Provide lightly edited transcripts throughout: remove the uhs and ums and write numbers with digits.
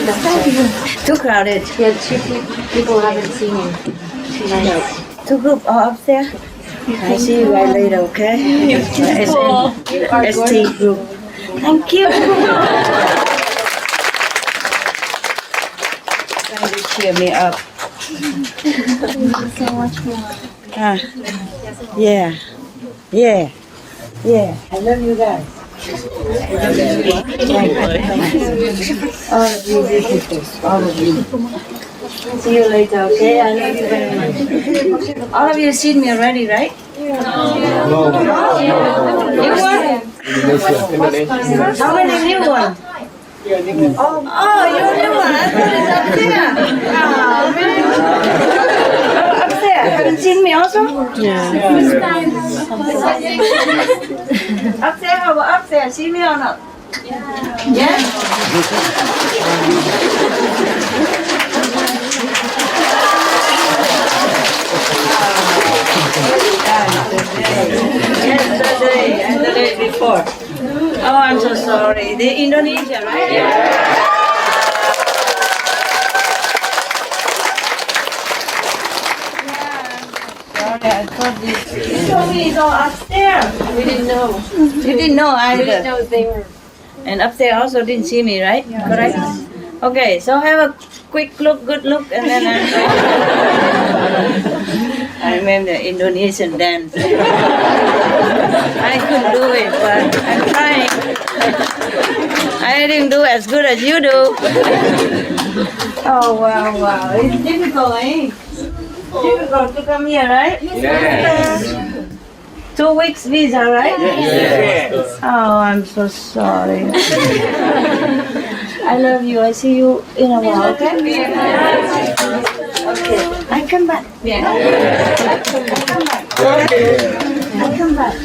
Too crowded. Yeah, people haven't seen him tonight. Two group all upstairs. I see you guys later, okay? ST group. Thank you. Trying to cheer me up. So much more. Yeah. Yeah. Yeah. I love you guys. All of you visitors. All of you. See you later, okay? I love you very much. All of you seen me already, right? No. You won? How many new one? Oh, you're new one. I thought it's up there. Up there. Haven't seen me also? Yeah. Up there, how about up there? See me or not? Yeah? Yesterday and the day before. Oh, I'm so sorry. The Indonesia, right? Yeah. Sorry, I thought you told me it's all upstairs. We didn't know. You didn't know We didn't either. know they were. And upstairs also didn't see me, right? Yeah. Correct? Okay, so have a quick look, good look, and then I remember the Indonesian dance. I could do it, but I'm trying. I didn't do as good as you do. Oh, wow. It's difficult, eh? Difficult to come here, right? Yes. 2 weeks visa, right? Yes. Oh, I'm so sorry. I love you. I see you in a while, okay? Okay. I come back. Yeah. I come back. I come back.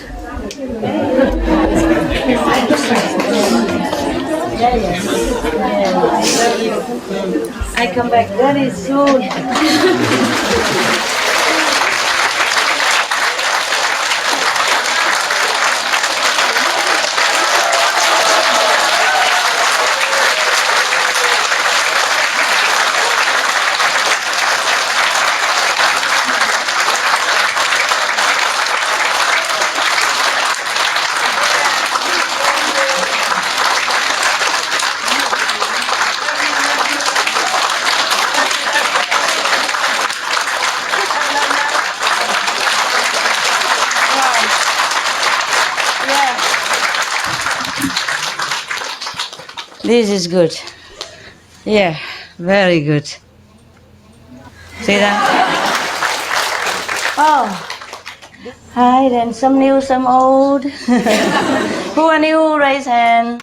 Yeah. I come back very soon. This is good. Yeah, very good. See that? Oh. Hi, then some new, some old. Who are new? Raise hand.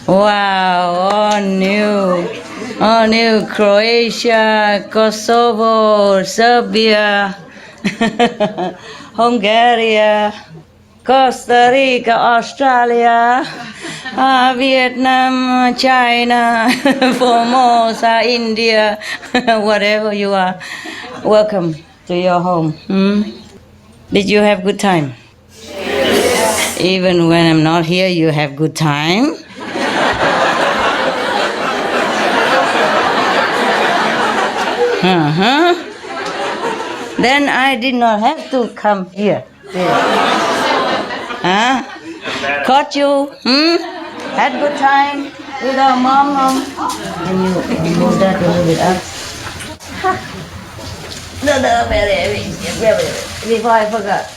Wow, all new. All new. Croatia, Kosovo, Serbia, Hungary, Costa Rica, Australia, Vietnam, China, Formosa, India, whatever you are. Welcome to your home. Did you have good time? Yes. Even when I'm not here, you have good time? Then I did not have to come here. Caught you? Had good time with our mom? Can you move that a little bit up? No, very. Before I forgot.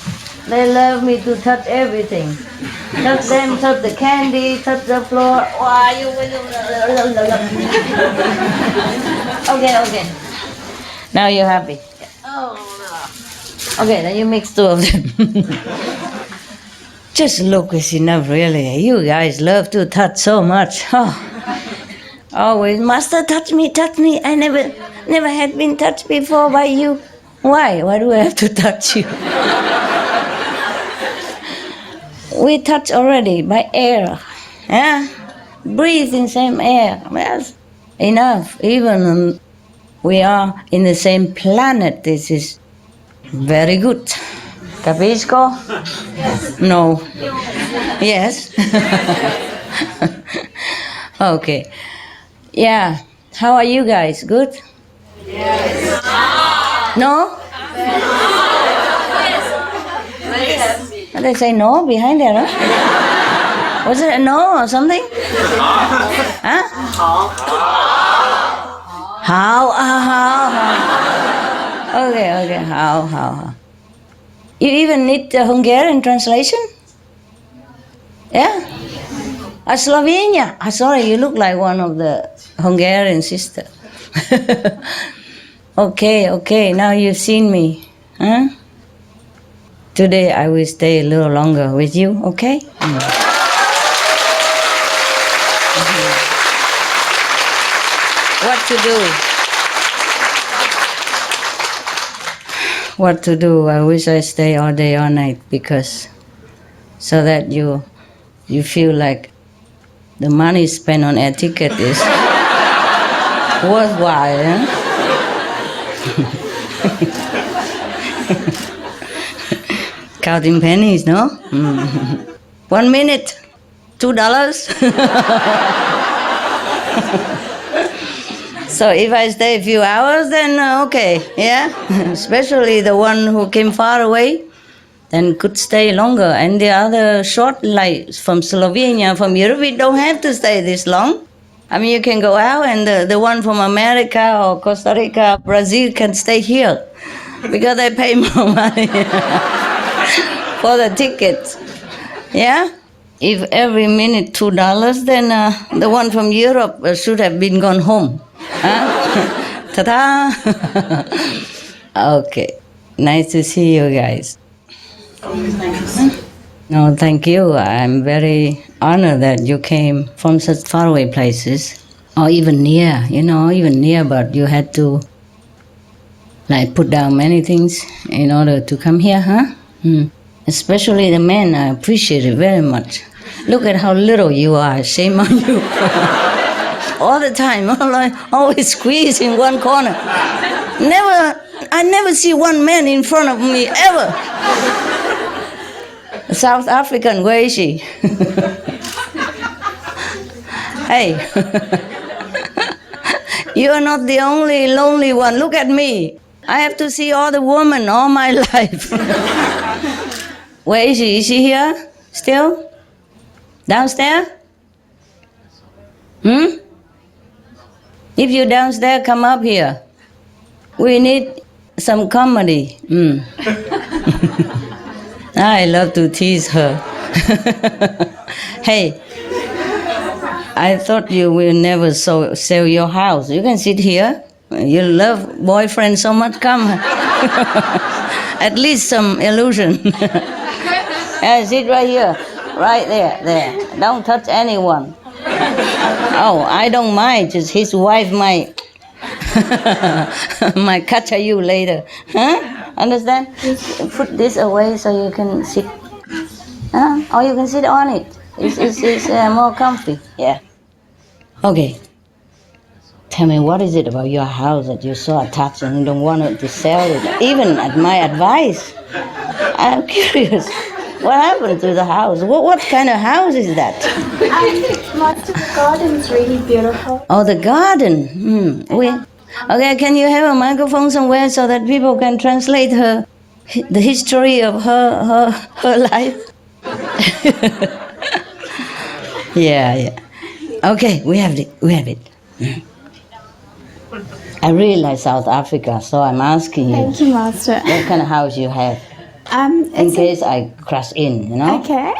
They love me to touch everything. Touch them, touch the candy, touch the floor. Why you? Okay. Now you're happy. Oh. Okay, then you mix two of them. Just look is enough, really. You guys love to touch so much. Oh. Always, Master, touch me. I never had been touched before by you. Why? Why do I have to touch you? We touch already by air. Breathe in same air. That's enough. Even we are in the same planet. This is very good. Capisco? Yes. No. Yes. Okay. Yeah. How are you guys? Good? Yes. No? They say no behind there, huh? Was it a no or something? Huh? How? Okay. How? You even need the Hungarian translation? Yeah? Slovenia. Sorry, you look like one of the Hungarian sisters. Okay, now you've seen me. Huh? Today I will stay a little longer with you, okay? What to do? I wish I stay all day, all night, because so that you feel like the money spent on air ticket is worthwhile. Huh? Counting pennies, no? 1 minute, $2. So if I stay a few hours, then okay, yeah? Especially the one who came far away, then could stay longer. And the other short, like from Slovenia, from Europe, we don't have to stay this long. I mean, you can go out, and the one from America or Costa Rica, Brazil can stay here because they pay more money for the tickets. Yeah? If every minute $2, then the one from Europe should have been gone home. Huh? Ta-da! Okay. Nice to see you guys. No, thank you. I'm very honored that you came from such faraway places, or even near, even near, but you had to put down many things in order to come here, huh? Especially the men, I appreciate it very much. Look at how little you are, shame on you. All the time, always squeezed in one corner. I never see one man in front of me, ever. South African, where is she? Hey, you are not the only lonely one. Look at me. I have to see all the women all my life. Where is she? Is she here still? Downstairs? If you're downstairs, come up here. We need some comedy. I love to tease her. Hey, I thought you will never sell your house. You can sit here. You love boyfriend so much. Come. At least some illusion. Yeah, sit right here. Right there. Don't touch anyone. Oh, I don't mind. Just his wife might catch you later. Huh? Understand? Put this away so you can sit. Or you can sit on it. It's more comfy. Yeah. Okay. Tell me, what is it about your house that you're so attached and you don't want to sell it? Even at my advice. I'm curious. What happened to the house? What kind of house is that? Master, the garden's really beautiful. Oh, the garden. Okay, can you have a microphone somewhere so that people can translate the history of her life? Yeah. Okay, we have it. I really like South Africa, so I'm asking you. Thank you, Master. What kind of house you have? In case I crash in, Okay.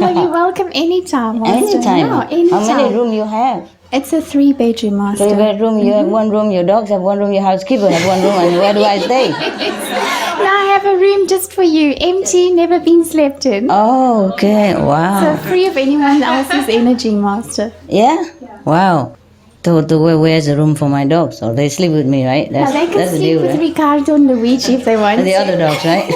Well, you're welcome anytime, Master. Anytime. No, anytime. How many rooms you have? It's a 3-bedroom, Master. 3-bedroom, you have 1 room, your dogs have 1 room, your housekeeper have 1 room, and where do I stay? No, I have a room just for you, empty, never been slept in. Oh, okay, wow. So free of anyone else's energy, Master. Yeah? Wow. So where's the room for my dogs? Or they sleep with me, right? They can the sleep deal, with right? Ricardo and Luigi if they want. And the other dogs, right?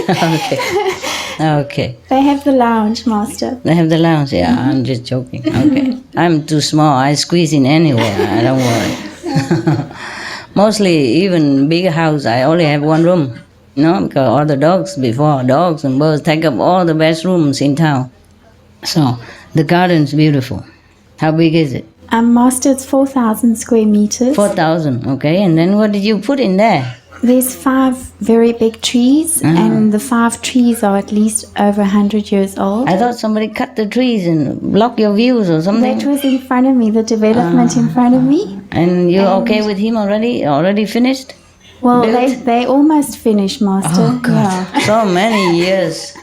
Okay. They have the lounge, Master. They have the lounge, yeah. I'm just joking. Okay. I'm too small. I squeeze in anywhere. I don't worry. Mostly, even big house, I only have 1 room. Because all the dogs and birds take up all the best rooms in town. So, the garden's beautiful. How big is it? Master, it's 4,000 square meters. 4,000, okay. And then what did you put in there? There's 5 very big trees, and the 5 trees are at least over 100 years old. I thought somebody cut the trees and blocked your views or something. That was in front of me, the development in front of me. And you're okay with him already? Already finished? Well, Built? they almost finished, Master. Oh, God. Yeah. So many years.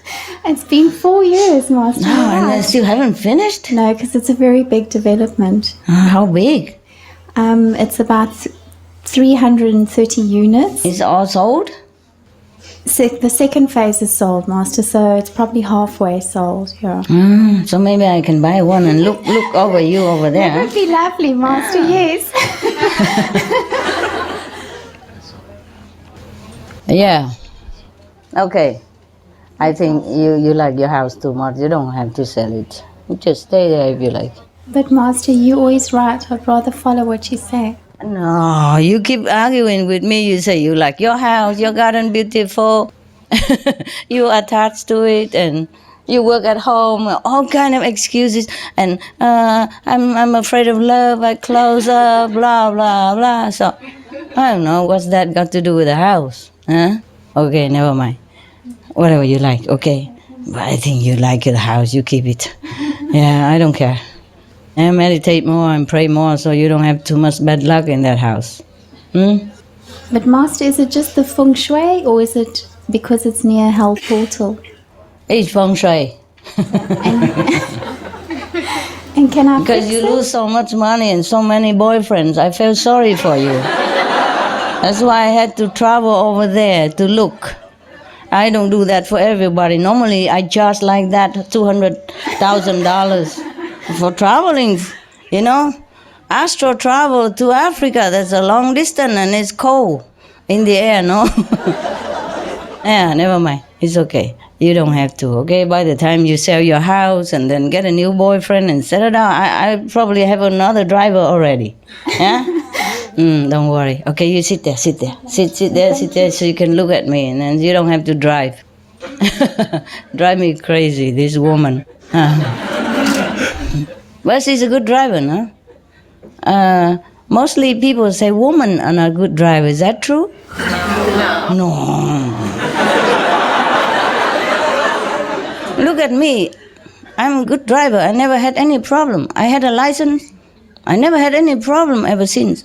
It's been 4 years, Master. No, and Yeah. they still haven't finished? No, because it's a very big development. How big? It's about 330 units. It's all sold? The second phase is sold, Master, so it's probably halfway sold. Yeah. So maybe I can buy one and look over you over That there. would be lovely, Master. Yes. Yeah. Okay. I think you like your house too much. You don't have to sell it. You just stay there if you like. But Master, you're always right. I'd rather follow what you say. No, you keep arguing with me. You say you like your house, your garden beautiful. You attached to it, and you work at home. All kind of excuses. And I'm afraid of love. I close up. Blah blah blah. So I don't know what's that got to do with the house, huh? Okay, never mind. Whatever you like. Okay, but I think you like the house. You keep it. Yeah, I don't care. And meditate more and pray more so you don't have too much bad luck in that house. But Master, is it just the feng shui, or is it because it's near hell portal? It's feng shui. And can I Because fix you it? lose so much money and so many boyfriends. I feel sorry for you. That's why I had to travel over there to look. I don't do that for everybody. Normally I charge like that $200,000 for traveling, you know. Astro travel to Africa, that's a long distance and it's cold in the air, no? Yeah, never mind. It's okay. You don't have to, okay? By the time you sell your house and then get a new boyfriend and settle down, I probably have another driver already. Yeah? Don't worry. Okay, you sit there. Sit there so you can look at me and then you don't have to drive. Drive me crazy, this woman. But she's a good driver, no? Mostly people say women are not good drivers. Is that true? No. Look at me. I'm a good driver. I never had any problem. I had a license. I never had any problem ever since.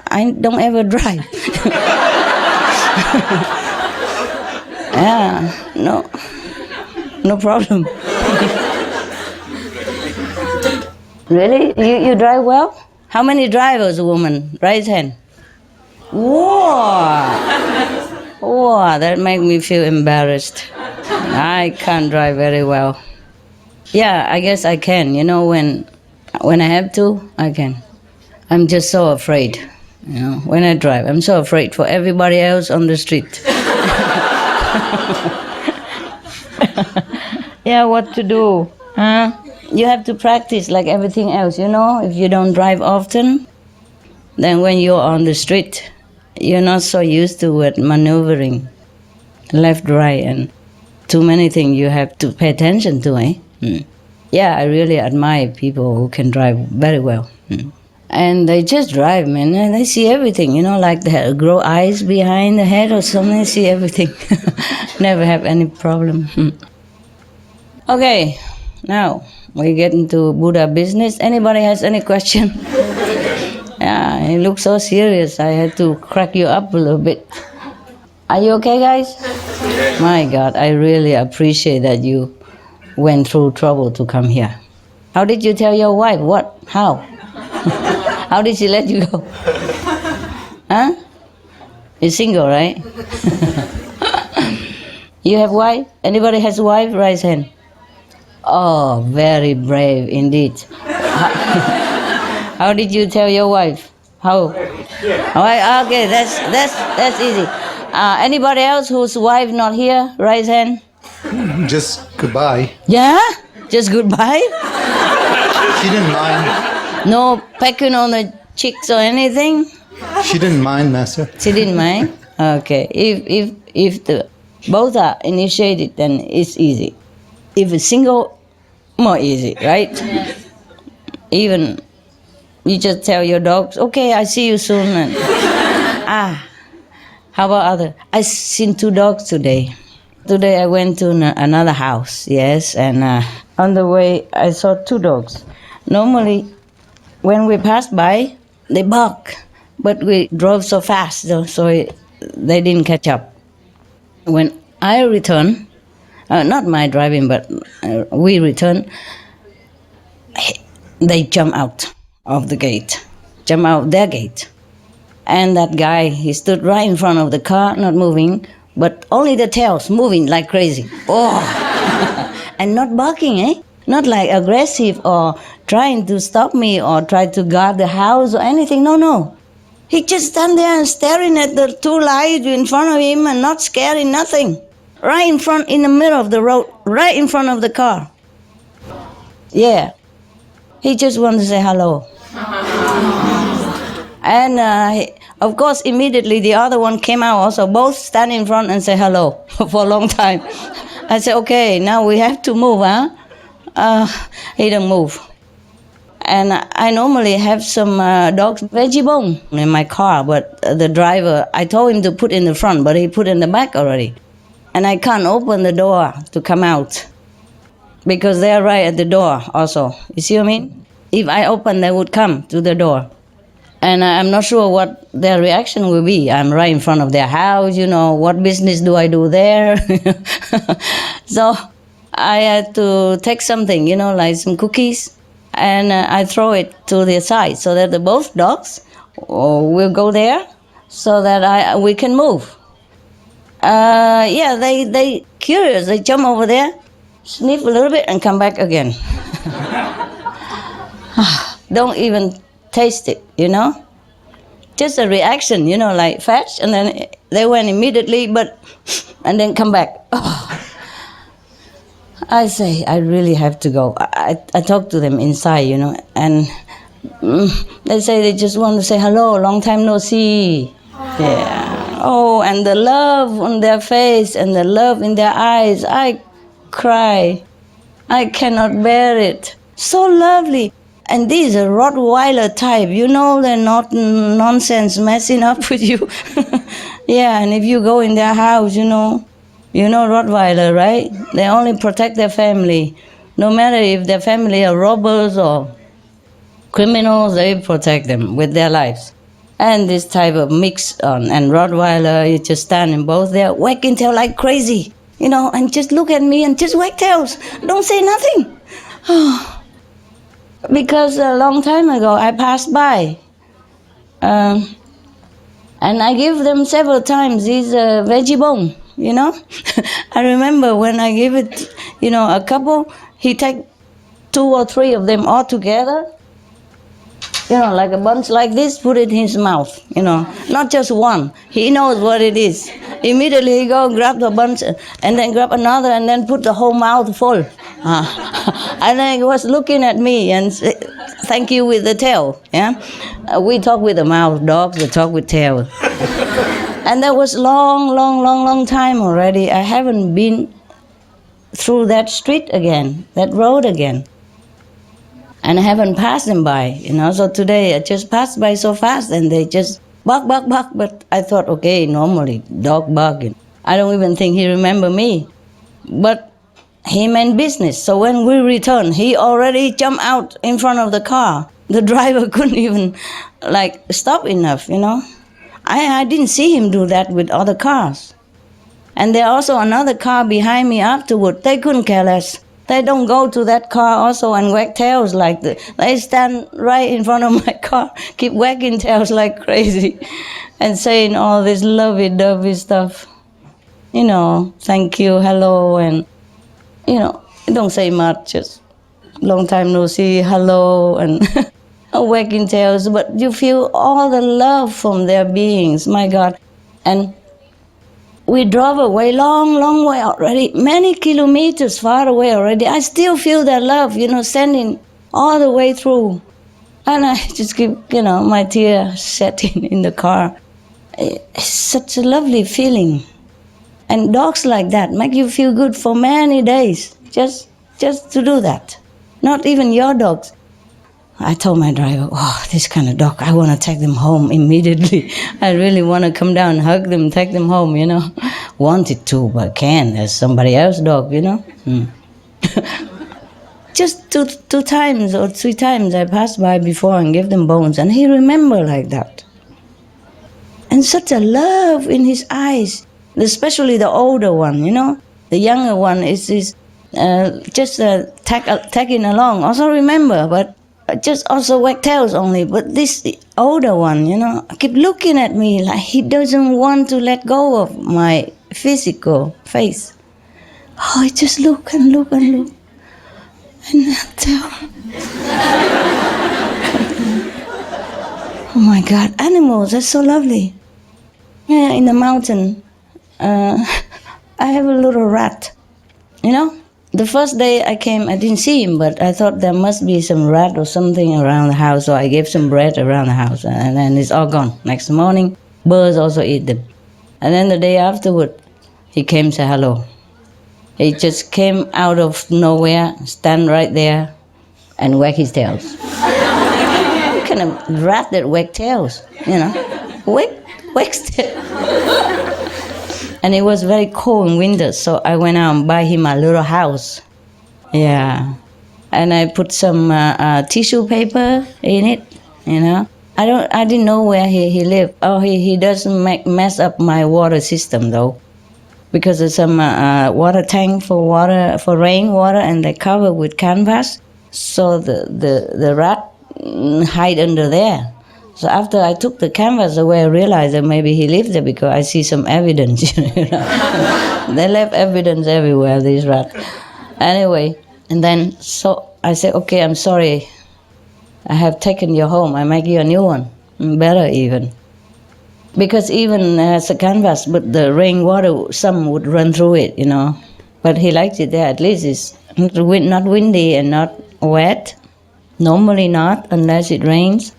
I don't ever drive. Yeah, no problem. Really? You drive well? How many drivers, woman? Raise hand. Whoa! Whoa, that makes me feel embarrassed. I can't drive very well. Yeah, I guess I can. You know, when I have to, I can. I'm just so afraid. You know, when I drive, I'm so afraid for everybody else on the street. Yeah, what to do? Huh? You have to practice like everything else, you know? If you don't drive often, then when you're on the street, you're not so used to it maneuvering left, right, and too many things you have to pay attention to, eh? Yeah, I really admire people who can drive very well. And they just drive, man, and they see everything, you know, like they grow eyes behind the head or something, they see everything. Never have any problem. Okay, now we get into Buddha business. Anybody has any question? Yeah, you look so serious. I had to crack you up a little bit. Are you okay, guys? My God, I really appreciate that you went through trouble to come here. How did you tell your wife? What? How? How did she let you go? Huh? You're single, right? You have wife? Anybody has wife? Raise hand. Oh, very brave indeed. How did you tell your wife? How? Okay, that's easy. Anybody else whose wife not here? Raise hand. Just goodbye. Yeah? Just goodbye? She didn't mind. No pecking on the cheeks or anything? She didn't mind, Master. She didn't mind? Okay. If the both are initiated, then it's easy. If it's single, more easy, right? Even You just tell your dogs, okay, I see you soon. And, how about other? I seen 2 dogs today. Today I went to another house, yes, and on the way I saw 2 dogs. Normally, when we passed by, they bark, but we drove so fast, so they didn't catch up. When I returned, not my driving, but we returned, they jump out of the gate, jump out their gate. And that guy, he stood right in front of the car, not moving, but only the tails moving like crazy. Oh, and not barking, eh? Not like aggressive or trying to stop me or try to guard the house or anything. No. He just stand there and staring at the 2 lights in front of him and not scaring nothing. Right in front, in the middle of the road, right in front of the car. Yeah. He just wanted to say hello. And of course, immediately the other one came out also, both stand in front and say hello for a long time. I said, okay, now we have to move, huh? He don't move. And I normally have some dog's veggie bone in my car, but the driver, I told him to put in the front, but he put in the back already. And I can't open the door to come out because they're right at the door also. You see what I mean? If I open, they would come to the door. And I'm not sure what their reaction will be. I'm right in front of their house, what business do I do there? So I had to take something, like some cookies, and I throw it to the side so that both dogs will go there so that we can move. They curious. They jump over there, sniff a little bit, and come back again. Don't even taste it, Just a reaction, like fetch, and then they went immediately, and then come back. Oh. I say, I really have to go. I talk to them inside, and they say they just want to say hello, long time no see. Yeah. Oh, and the love on their face and the love in their eyes, I cry. I cannot bear it. So lovely. And these are Rottweiler type, they're not nonsense messing up with you. Yeah, and if you go in their house, you know Rottweiler, right? They only protect their family. No matter if their family are robbers or criminals, they protect them with their lives. And this type of mix and Rottweiler, you just standing both there, wagging tail like crazy, and just look at me and just wag tails. Don't say nothing. Because a long time ago, I passed by. And I give them several times these veggie bone, I remember when I give it, a couple, he take 2 or 3 of them all together, like a bunch like this, put it in his mouth, not just one. He knows what it is. Immediately he go grab the bunch and then grab another and then put the whole mouth full. And then he was looking at me and say, thank you with the tail. Yeah, we talk with the mouth, dogs, they talk with tail. And that was long time already. I haven't been through that street again, that road again. And I haven't passed them by, So today I just passed by so fast and they just bark. But I thought, okay, normally dog barking. I don't even think he remember me. But he meant business. So when we returned, he already jumped out in front of the car. The driver couldn't even stop enough, I didn't see him do that with other cars. And there also another car behind me afterward. They couldn't care less. They don't go to that car also and wag tails like that. They stand right in front of my car, keep wagging tails like crazy and saying all this lovey-dovey stuff. Thank you, hello, and, don't say much, just long time no see, hello, and wagging tails. But you feel all the love from their beings, my God. And we drove away long way already, many kilometers far away already. I still feel that love, sending all the way through. And I just keep, my tear setting in the car. It's such a lovely feeling. And dogs like that make you feel good for many days, just to do that. Not even your dogs. I told my driver, oh, this kind of dog, I want to take them home immediately. I really want to come down, hug them, take them home, Wanted to, but can't. There's somebody else's dog, Just two times or 3 times I passed by before and gave them bones, and he remembered like that. And such a love in his eyes, especially the older one, The younger one is just tagging along. Also remember, but just also wag tails only. But this older one, keep looking at me like he doesn't want to let go of my physical face. Oh, he just look and look and look. And I tell oh my God, animals are so lovely. Yeah, in the mountain, I have a little rat, The first day I came, I didn't see him, but I thought there must be some rat or something around the house, so I gave some bread around the house, and then it's all gone. Next morning, birds also eat them. And then the day afterward, he came to say hello. He just came out of nowhere, stand right there, and wag his tails. What kind of rat that wag tails, wags tails. And it was very cold in winter, so I went out and buy him a little house. Yeah. And I put some tissue paper in it, I didn't know where he lived. Oh, he doesn't mess up my water system, though. Because there's some water tank for rainwater, and they cover with canvas, so the rat hide under there. So after I took the canvas away, I realized that maybe he lived there because I see some evidence. They left evidence everywhere, these rats. Anyway, and then so I said, okay, I'm sorry. I have taken you home. I make you a new one, better even. Because even as a canvas, but the rainwater, some would run through it, But he liked it there. At least it's not windy and not wet. Normally not, unless it rains.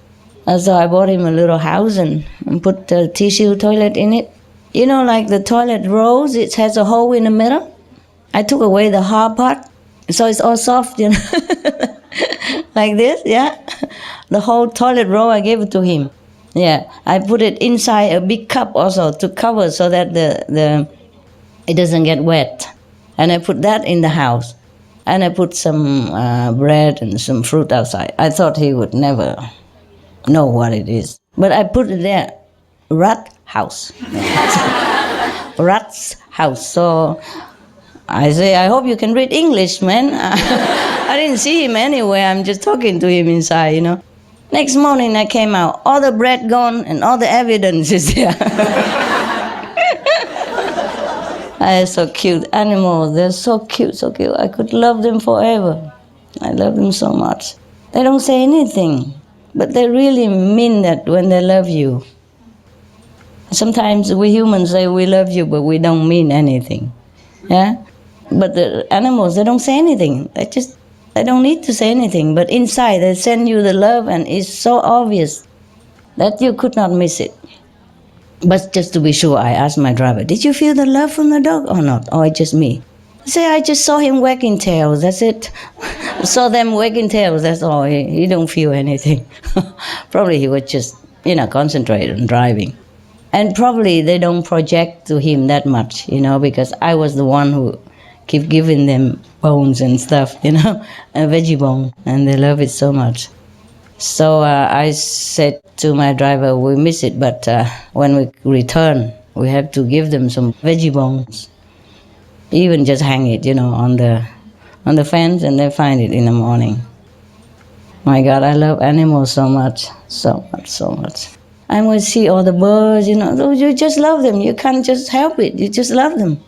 So I bought him a little house and put a tissue toilet in it. Like the toilet rolls, it has a hole in the middle. I took away the hard part, so it's all soft, Like this, yeah. The whole toilet roll, I gave it to him. Yeah, I put it inside a big cup also to cover so that it doesn't get wet. And I put that in the house. And I put some bread and some fruit outside. I thought he would never know what it is. But I put it there, rat house. Rat's house. So I say, I hope you can read English, man. I didn't see him anywhere. I'm just talking to him inside, Next morning I came out, all the bread gone and all the evidence is there. They're so cute. Animals, they're so cute, so cute. I could love them forever. I love them so much. They don't say anything, but they really mean that when they love you. Sometimes we humans say we love you, but we don't mean anything. Yeah? But the animals, they don't say anything. They don't need to say anything, but inside they send you the love, and it's so obvious that you could not miss it. But just to be sure, I asked my driver, did you feel the love from the dog or not? Or it's just me? I say, I just saw him wagging tails, that's it. Saw them wagging tails, that's all. He don't feel anything. Probably he was just, concentrate on driving. And probably they don't project to him that much, because I was the one who keep giving them bones and stuff, a veggie bone, and they love it so much. So I said to my driver, we miss it, but when we return, we have to give them some veggie bones. Even just hang it, on the fence, and they find it in the morning. My God, I love animals so much, so much, so much. I would see all the birds, you just love them. You can't just help it. You just love them.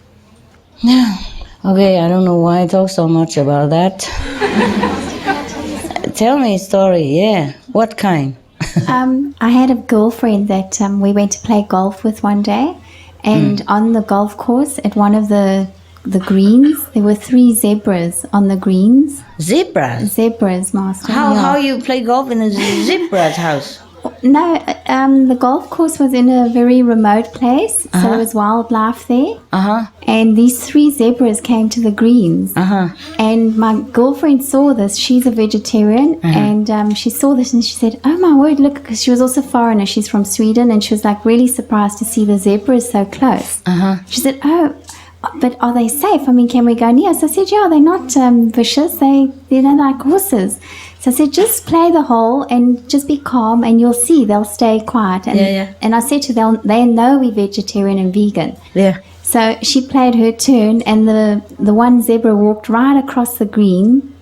Yeah. Okay, I don't know why I talk so much about that. Tell me a story, yeah. What kind? I had a girlfriend that we went to play golf with one day, and on the golf course at one of the greens, there were 3 zebras on the greens. Zebras? Zebras, Master. How you play golf in a zebra's house? No, the golf course was in a very remote place, so there was wildlife there. Uh-huh. And these 3 zebras came to the greens. Uh-huh. And my girlfriend saw this. She's a vegetarian. And she saw this and she said, oh my word, look, because she was also foreigner. She's from Sweden. And she was like really surprised to see the zebras so close. Uh-huh. She said, oh, but are they safe? I mean, can we go near? So I said, yeah, they're not vicious. They're like horses. So I said, just play the hole and just be calm and you'll see they'll stay quiet. And, and I said to them, they know we're vegetarian and vegan. Yeah. So she played her turn and the one zebra walked right across the green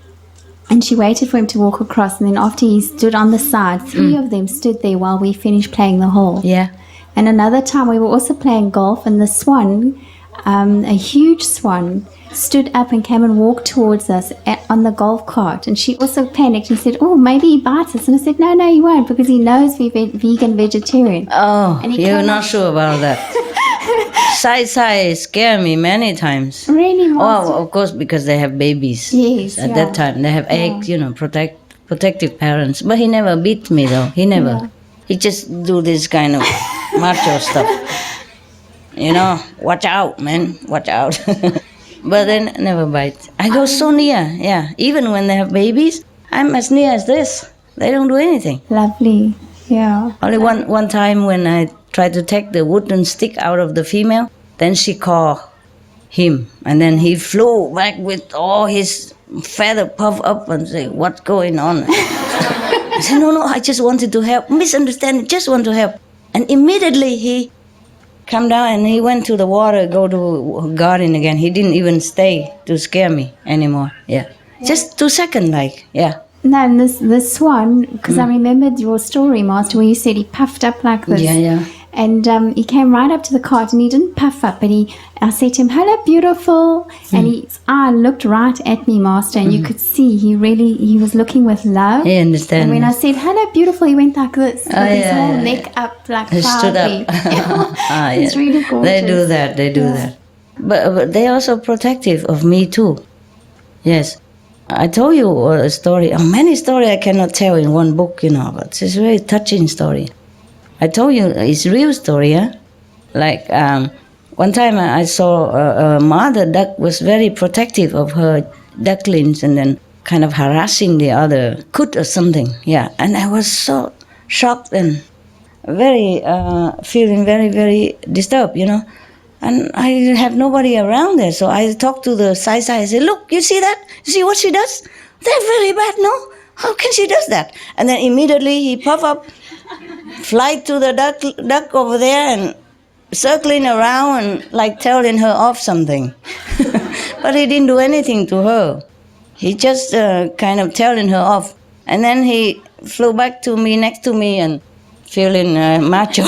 and she waited for him to walk across. And then after he stood on the side, 3 of them stood there while we finished playing the hole. Yeah. And another time we were also playing golf and the swan, a huge swan, stood up and came and walked towards us on the golf cart. And she also panicked and said, oh, maybe he bites us. And I said, no, he won't, because he knows we're vegan, vegetarian. Oh, And he you're came not up- sure about that. Sai scare me many times. Really, Master? Oh, of course, because they have babies. Yes, At yeah. that time, they have eggs, protective parents. But he never beat me, though. He never. Yeah. He just do this kind of macho stuff. Watch out, man. Watch out. But then never bite. I go so near, yeah. Even when they have babies, I'm as near as this. They don't do anything. Lovely. Yeah. Only one time when I tried to take the wooden stick out of the female, then she called him. And then he flew back with all his feather puffed up and say, what's going on? I said, no, I just wanted to help. Misunderstanding, just want to help. And immediately he come down and he went to the water, go to garden again. He didn't even stay to scare me anymore. Yeah. Just 2 seconds, yeah. No, and this swan, because I remembered your story, Master, where you said he puffed up like this. Yeah. And he came right up to the cart and he didn't puff up, but I said to him, hello, beautiful. And his eye looked right at me, Master, and you could see he was looking with love. He understands. And when I said, hello, beautiful, he went like this, with his yeah, whole yeah. neck up like He stood proudly. up. It's really gorgeous. They do that. But they're also protective of me too. Yes. I told you a story, many stories I cannot tell in one book, but it's a very touching story. I told you it's a real story, yeah? Like one time I saw a mother duck was very protective of her ducklings and then kind of harassing the other coot or something, yeah. And I was so shocked and very feeling very, very disturbed, And I have nobody around there, so I talked to the Sai. I said, look, you see that? You see what she does? That's very bad, no? How can she do that? And then immediately he puff up, fly to the duck over there and circling around and like telling her off something. But he didn't do anything to her. He just kind of telling her off. And then he flew back to me, next to me, and feeling macho.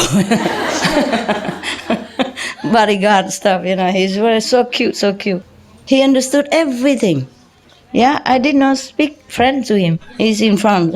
Bodyguard stuff, he's very so cute. He understood everything. Yeah, I did not speak French to him. He's in France.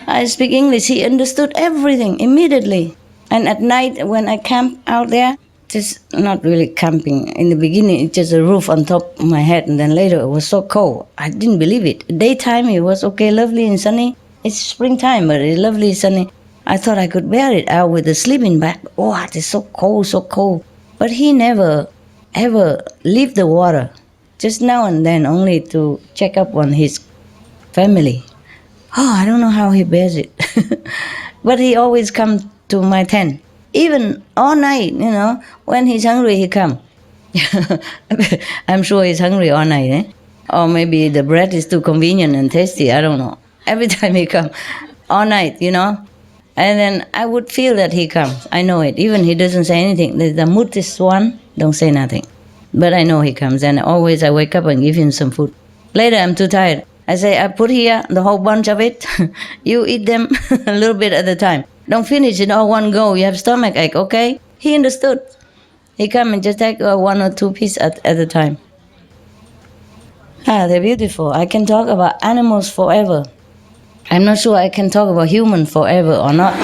I speak English. He understood everything immediately. And at night when I camp out there, just not really camping. In the beginning, it's just a roof on top of my head, and then later it was so cold. I didn't believe it. Daytime it was okay, lovely and sunny. It's springtime, but it's lovely sunny. I thought I could bear it out with a sleeping bag. Oh, it is so cold. But he never, ever leave the water. Just now and then, only to check up on his family. Oh, I don't know how he bears it. But he always comes to my tent. Even all night, when he's hungry, he come. I'm sure he's hungry all night, eh? Or maybe the bread is too convenient and tasty, I don't know. Every time he come, all night, And then I would feel that he comes. I know it. Even he doesn't say anything. The muttest one don't say nothing. But I know he comes. And always I wake up and give him some food. Later I'm too tired. I say, I put here the whole bunch of it. You eat them a little bit at a time. Don't finish it all one go. You have stomach ache, okay? He understood. He come and just take 1 or 2 pieces at a time. They're beautiful. I can talk about animals forever. I'm not sure I can talk about human forever or not.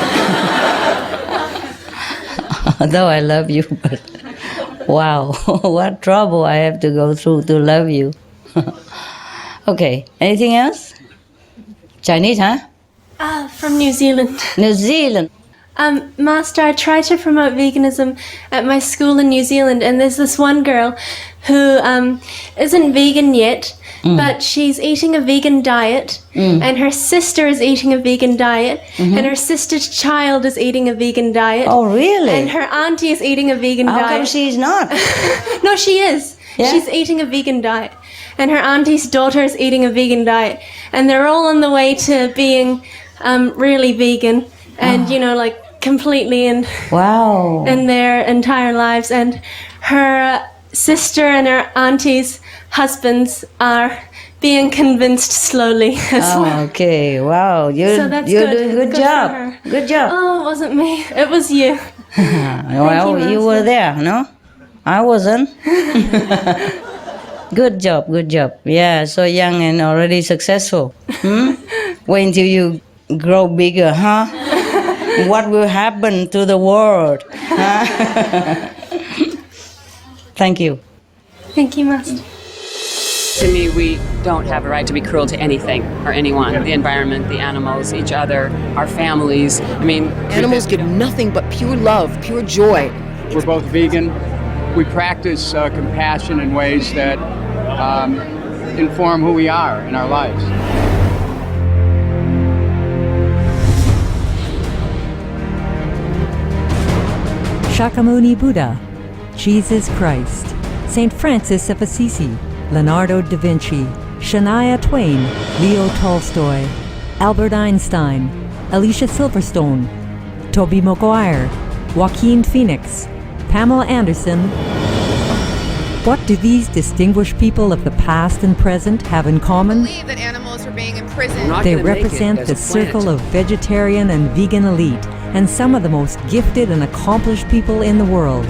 Although I love you, but wow, what trouble I have to go through to love you. Okay, anything else? Chinese, huh? From New Zealand. New Zealand. Master, I try to promote veganism at my school in New Zealand, and there's this one girl who isn't vegan yet, but she's eating a vegan diet, and her sister is eating a vegan diet, and her sister's child is eating a vegan diet. Oh, really? And her auntie is eating a vegan How diet. come she's not? No, she is. Yeah? She's eating a vegan diet. And her auntie's daughter is eating a vegan diet. And they're all on the way to being really vegan and, like completely in their entire lives. And her sister and her auntie's husbands are being convinced slowly as well. Okay. Wow. You're that's doing good. good Good job. for her. Good job. Oh, it wasn't me. It was you. Well, you were there, no? I wasn't. Good job. Good job. Yeah. So young and already successful. Wait until you grow bigger, huh? What will happen to the world? Huh? Thank you. Thank you, Master. To me, we don't have a right to be cruel to anything or anyone. The environment, the animals, each other, our families. I mean, Animals give nothing but pure love, pure joy. We're both vegan. We practice compassion in ways that inform who we are in our lives. Shakyamuni Buddha, Jesus Christ, St. Francis of Assisi, Leonardo da Vinci, Shania Twain, Leo Tolstoy, Albert Einstein, Alicia Silverstone, Tobey Maguire, Joaquin Phoenix, Pamela Anderson. What do these distinguished people of the past and present have in common? Believe that animals are being imprisoned. not They gonna make it represent as the a planet. circle of vegetarian and vegan elite and some of the most gifted and accomplished people in the world.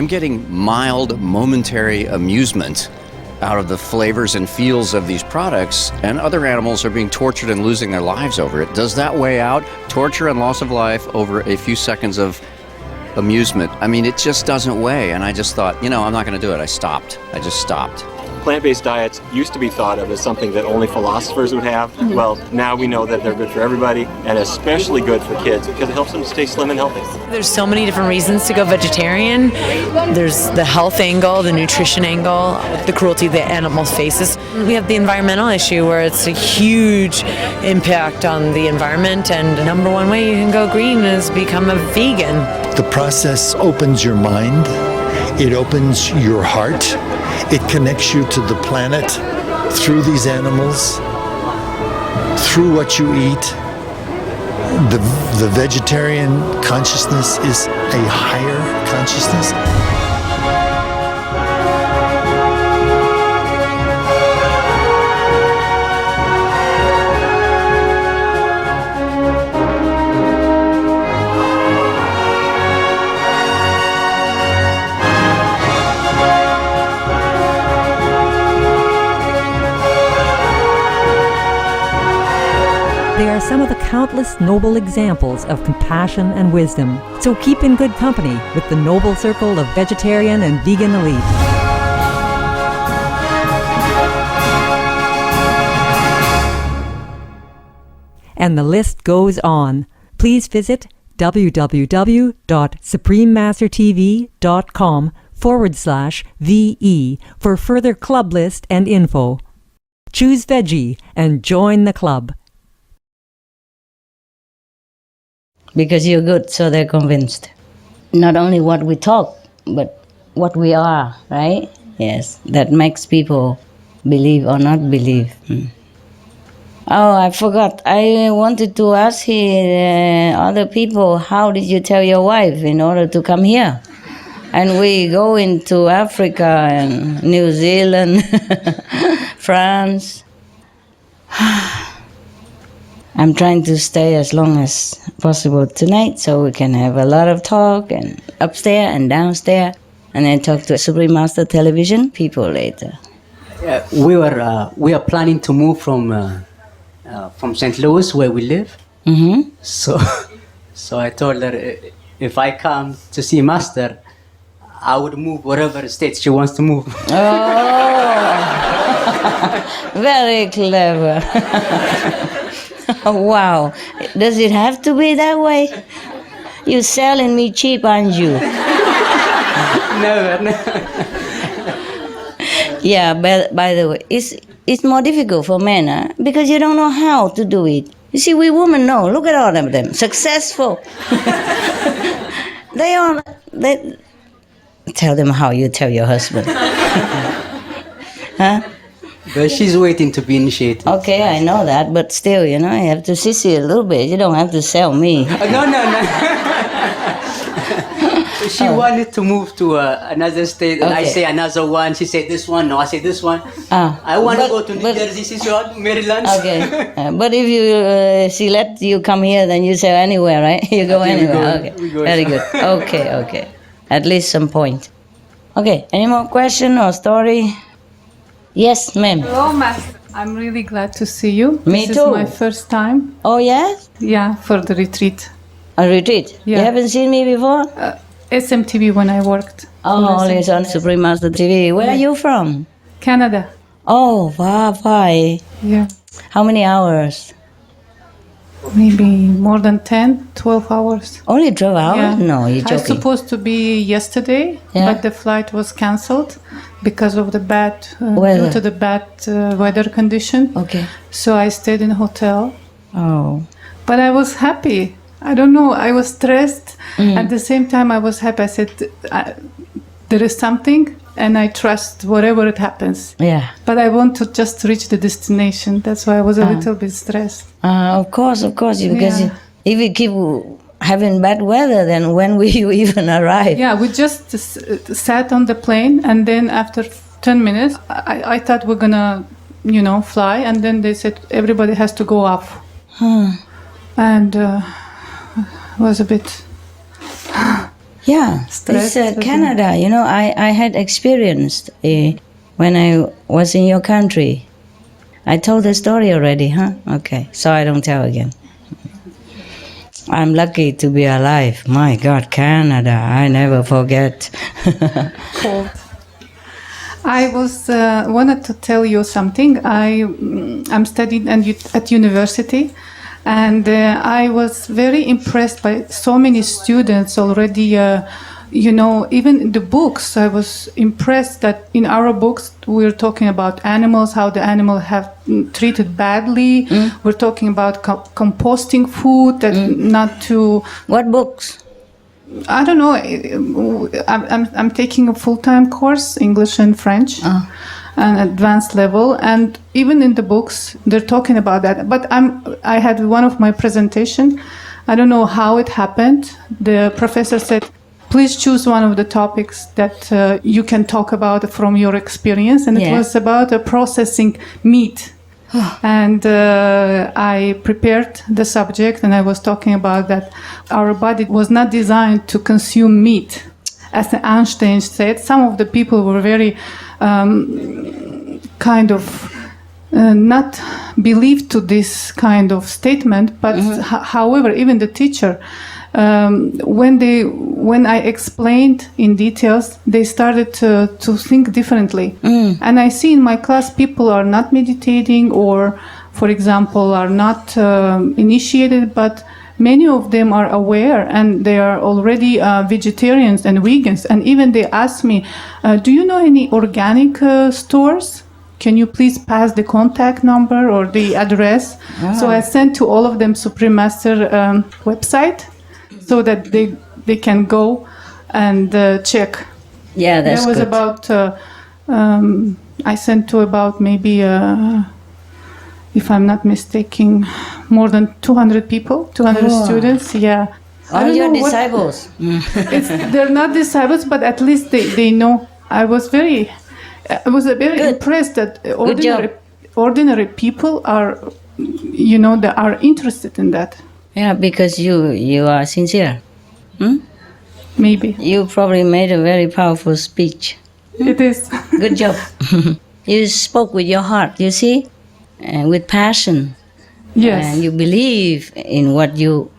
I'm getting mild, momentary amusement out of the flavors and feels of these products, and other animals are being tortured and losing their lives over it. Does that weigh out? Torture and loss of life over a few seconds of amusement. I mean, it just doesn't weigh. And I just thought, I'm not going to do it. I just stopped. Plant-based diets used to be thought of as something that only philosophers would have. Well, now we know that they're good for everybody, and especially good for kids because it helps them stay slim and healthy. There's so many different reasons to go vegetarian. There's the health angle, the nutrition angle, the cruelty the animal faces. We have the environmental issue where it's a huge impact on the environment, and the number one way you can go green is become a vegan. The process opens your mind. It opens your heart. It connects you to the planet through these animals, through what you eat. The vegetarian consciousness is a higher consciousness. They are some of the countless noble examples of compassion and wisdom. So keep in good company with the noble circle of vegetarian and vegan elite. And the list goes on. Please visit www.suprememastertv.com/VE for further club list and info. Choose veggie and join the club. Because you're good, so they're convinced. Not only what we talk, but what we are, right? Yes, that makes people believe or not believe. Oh, I forgot. I wanted to ask other people, how did you tell your wife in order to come here? And we go into Africa and New Zealand, France. I'm trying to stay as long as possible tonight so we can have a lot of talk and upstairs and downstairs, and then talk to Supreme Master Television people later. We are planning to move from St. Louis, where we live. Mm-hmm. So I told her if I come to see Master, I would move whatever state she wants to move. Oh, very clever. Wow. Does it have to be that way? You're selling me cheap, aren't you? Never. Yeah, but by the way, it's more difficult for men, huh? Because you don't know how to do it. You see, we women know. Look at all of them. Successful. They tell them how you tell your husband. Huh? But she's waiting to be initiated. Okay, I know that, but still, you have to sissy a little bit. You don't have to sell me. No. She wanted to move to another state, and I say another one. She said this one. No, I say this one. I want to go to New Jersey. She said Maryland. Okay, but if she let you come here, then you say anywhere, right? You go anywhere. Okay, very good. Okay. At least some point. Okay, any more question or story? Yes, ma'am. Hello, Master. I'm really glad to see you. Me this too. This is my first time. Oh, yes? Yeah, for the retreat. A retreat? Yeah. You haven't seen me before? SMTV when I worked. Oh, always on Supreme Master TV. Where are you from? Canada. Oh, why? Yeah. How many hours? Maybe more than 10, 12 hours. Only 12 hours? Yeah. No, you're joking. I was supposed to be yesterday, but the flight was cancelled because of the bad weather. due to the bad weather condition. Okay. So I stayed in a hotel. Oh. But I was happy. I don't know. I was stressed. At the same time, I was happy. I said, there is something, and I trust whatever it happens. Yeah. But I want to just reach the destination. That's why I was a little bit stressed. Of course. Because if we keep having bad weather, then when will you even arrive? Yeah, we just sat on the plane, and then after 10 minutes, I thought we're gonna, fly, and then they said everybody has to go up. And it was a bit... Yeah, Stress, it's Canada. You know, I had experienced when I was in your country. I told the story already, huh? Okay, so I don't tell again. I'm lucky to be alive. My God, Canada, I never forget. Cold. I was wanted to tell you something. I'm studying at university, and I was very impressed by so many students already. You know, even in the books, I was impressed that in our books we're talking about animals, how the animal have treated badly. We're talking about composting food, that not to. What books? I don't know. I'm taking a full-time course, English and French, an advanced level, and even in the books they're talking about that. But I had one of my presentation. I don't know how it happened. The professor said, please choose one of the topics that you can talk about from your experience. And it was about processing meat. And I prepared the subject, and I was talking about that our body was not designed to consume meat. As Einstein said, some of the people were very kind of not believed to this kind of statement. But however, even the teacher, when I explained in details, they started to think differently. And I see in my class people are not meditating, or, for example, are not initiated, but many of them are aware, and they are already vegetarians and vegans. And even they ask me, do you know any organic stores? Can you please pass the contact number or the address? So I sent to all of them Supreme Master website, so that they can go and check. Yeah, that's good. There was about, I sent to about maybe, if I'm not mistaken, more than 200 people, 200 students, yeah. All your disciples. They're not disciples, but at least they know. I was very impressed that ordinary people are, you know, they are interested in that. Yeah, because you are sincere. Maybe. You probably made a very powerful speech. It is. Good job. You spoke with your heart, you see, and with passion. Yes. And you believe in what you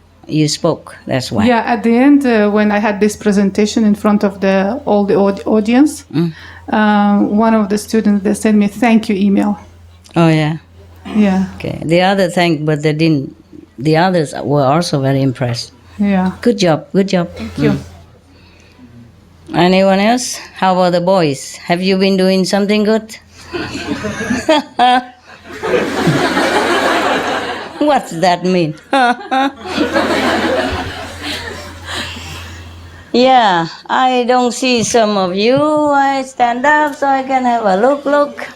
spoke. That's why. Yeah, at the end, when I had this presentation in front of all the audience, one of the students, they sent me thank you email. Oh, yeah. Yeah. Okay. The other thanked, but they didn't. The others were also very impressed. Yeah. Good job. Good job. Thank you. Anyone else? How about the boys? Have you been doing something good? What's that mean? Yeah, I don't see some of you. I stand up so I can have a look.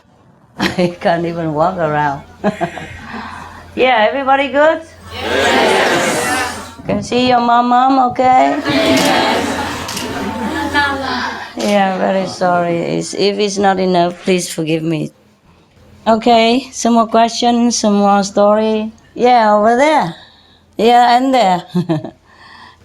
I can't even walk around. Yeah, everybody good? Yes. Can see your mom, okay? Yeah, very sorry. If it's not enough, please forgive me. Okay, some more questions, some more story. Yeah, over there. Yeah, and there.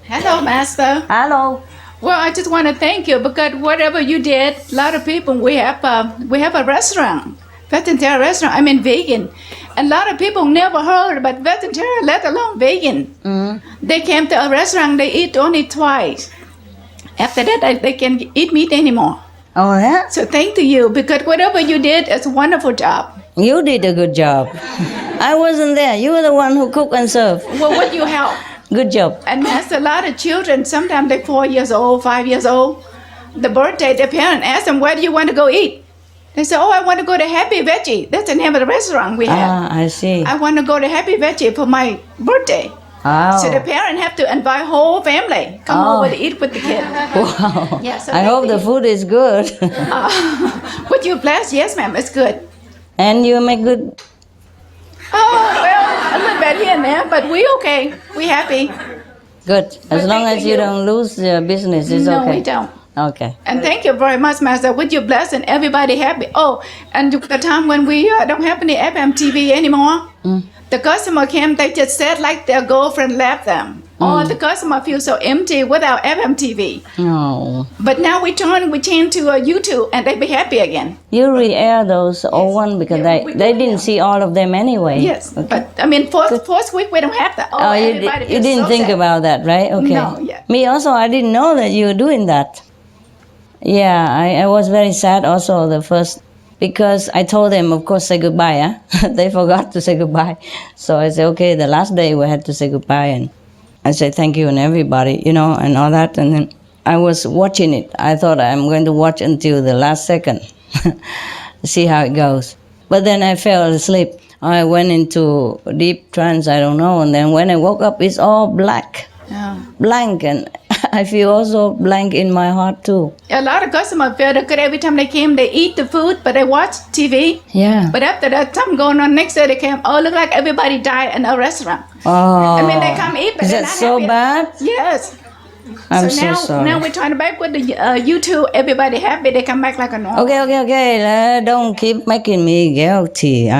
Hello, Master. Hello. Well, I just want to thank you because whatever you did, a lot of people, we have a restaurant, vegetarian restaurant, I mean vegan. And a lot of people never heard about vegetarian, let alone vegan. They came to a restaurant, they eat only twice. After that, they can't eat meat anymore. Oh, yeah? So thank to you, because whatever you did, it's a wonderful job. You did a good job. I wasn't there. You were the one who cooked and served. Well, what you help? Good job. And that's a lot of children, sometimes they're 4 years old, 5 years old. The birthday, the parent asks them, where do you want to go eat? They say, oh, I want to go to Happy Veggie. That's the name of the restaurant we have. Ah, I see. I want to go to Happy Veggie for my birthday. Oh. So the parent have to invite whole family, come over to eat with the kid. Wow. Yeah, so I hope the food is good. Would you bless? Yes, ma'am, it's good. And you make good... Oh, well, a little bit here and there, but we okay. We happy. Good. As long as you don't lose your business, it's okay. No, we don't. Okay. And thank you very much, Master. Would you bless and everybody happy? Oh, and the time when we don't have any FM TV anymore, the customer came, they just said like their girlfriend left them. Or the customer feels so empty without FMTV. No. But now we change to YouTube and they be happy again. You re-air those old ones because they didn't see all of them anyway. Yes, Okay. but I mean, first week we don't have that. Oh, you didn't think about that, right? Okay. No, yeah. Me also, I didn't know that you were doing that. Yeah, I was very sad also the first, because I told them, of course, say goodbye. Huh? They forgot to say goodbye. So I said, okay, the last day we had to say goodbye. And I said, thank you and everybody, and all that. And then I was watching it. I thought I'm going to watch until the last second, see how it goes. But then I fell asleep. I went into deep trance, I don't know. And then when I woke up, it's all black, blank. And I feel also blank in my heart too. A lot of customers feel good every time they came. They eat the food, but they watch TV. Yeah. But after that, something going on. Next day they came. Oh, look like everybody died in a restaurant. Oh. I mean, they come eat, but Is they're that not so happy. bad? Yes. I'm so so now, sorry. Now we're trying to back with the YouTube. Everybody happy. They come back like a normal. Okay. Don't keep making me guilty.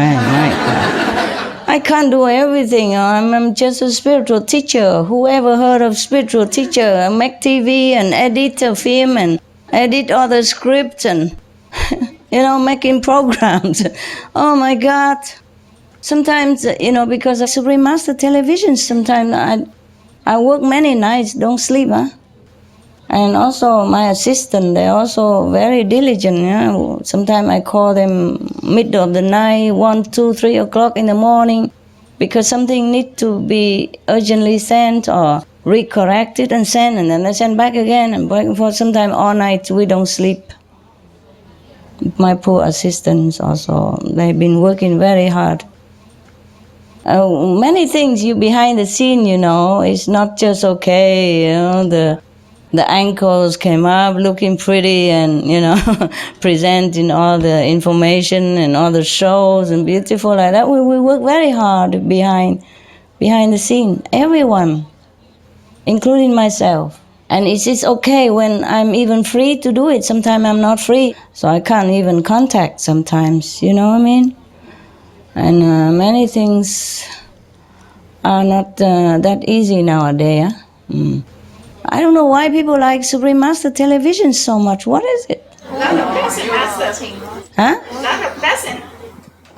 I can't do everything. I'm just a spiritual teacher. Whoever heard of spiritual teacher? I make TV and edit a film and edit other scripts and, making programs. Oh my God. Sometimes, because of Supreme Master Television, sometimes I work many nights, don't sleep, huh? And also my assistant, they're also very diligent. Yeah? Sometimes I call them middle of the night, 1, 2, 3 o'clock in the morning, because something needs to be urgently sent or recorrected and sent, and then they send back again and back and forth. Sometimes all night we don't sleep. My poor assistants also, they've been working very hard. Many things you behind the scene, it's not just okay, the ankles came up looking pretty and, presenting all the information and all the shows and beautiful like that. We work very hard behind the scene, everyone, including myself. And it's okay when I'm even free to do it. Sometimes I'm not free, so I can't even contact sometimes, you know what I mean? And many things are not that easy nowadays. Huh? I don't know why people like Supreme Master Television so much. What is it? A lot of blessing, Master. Huh? A lot of blessing.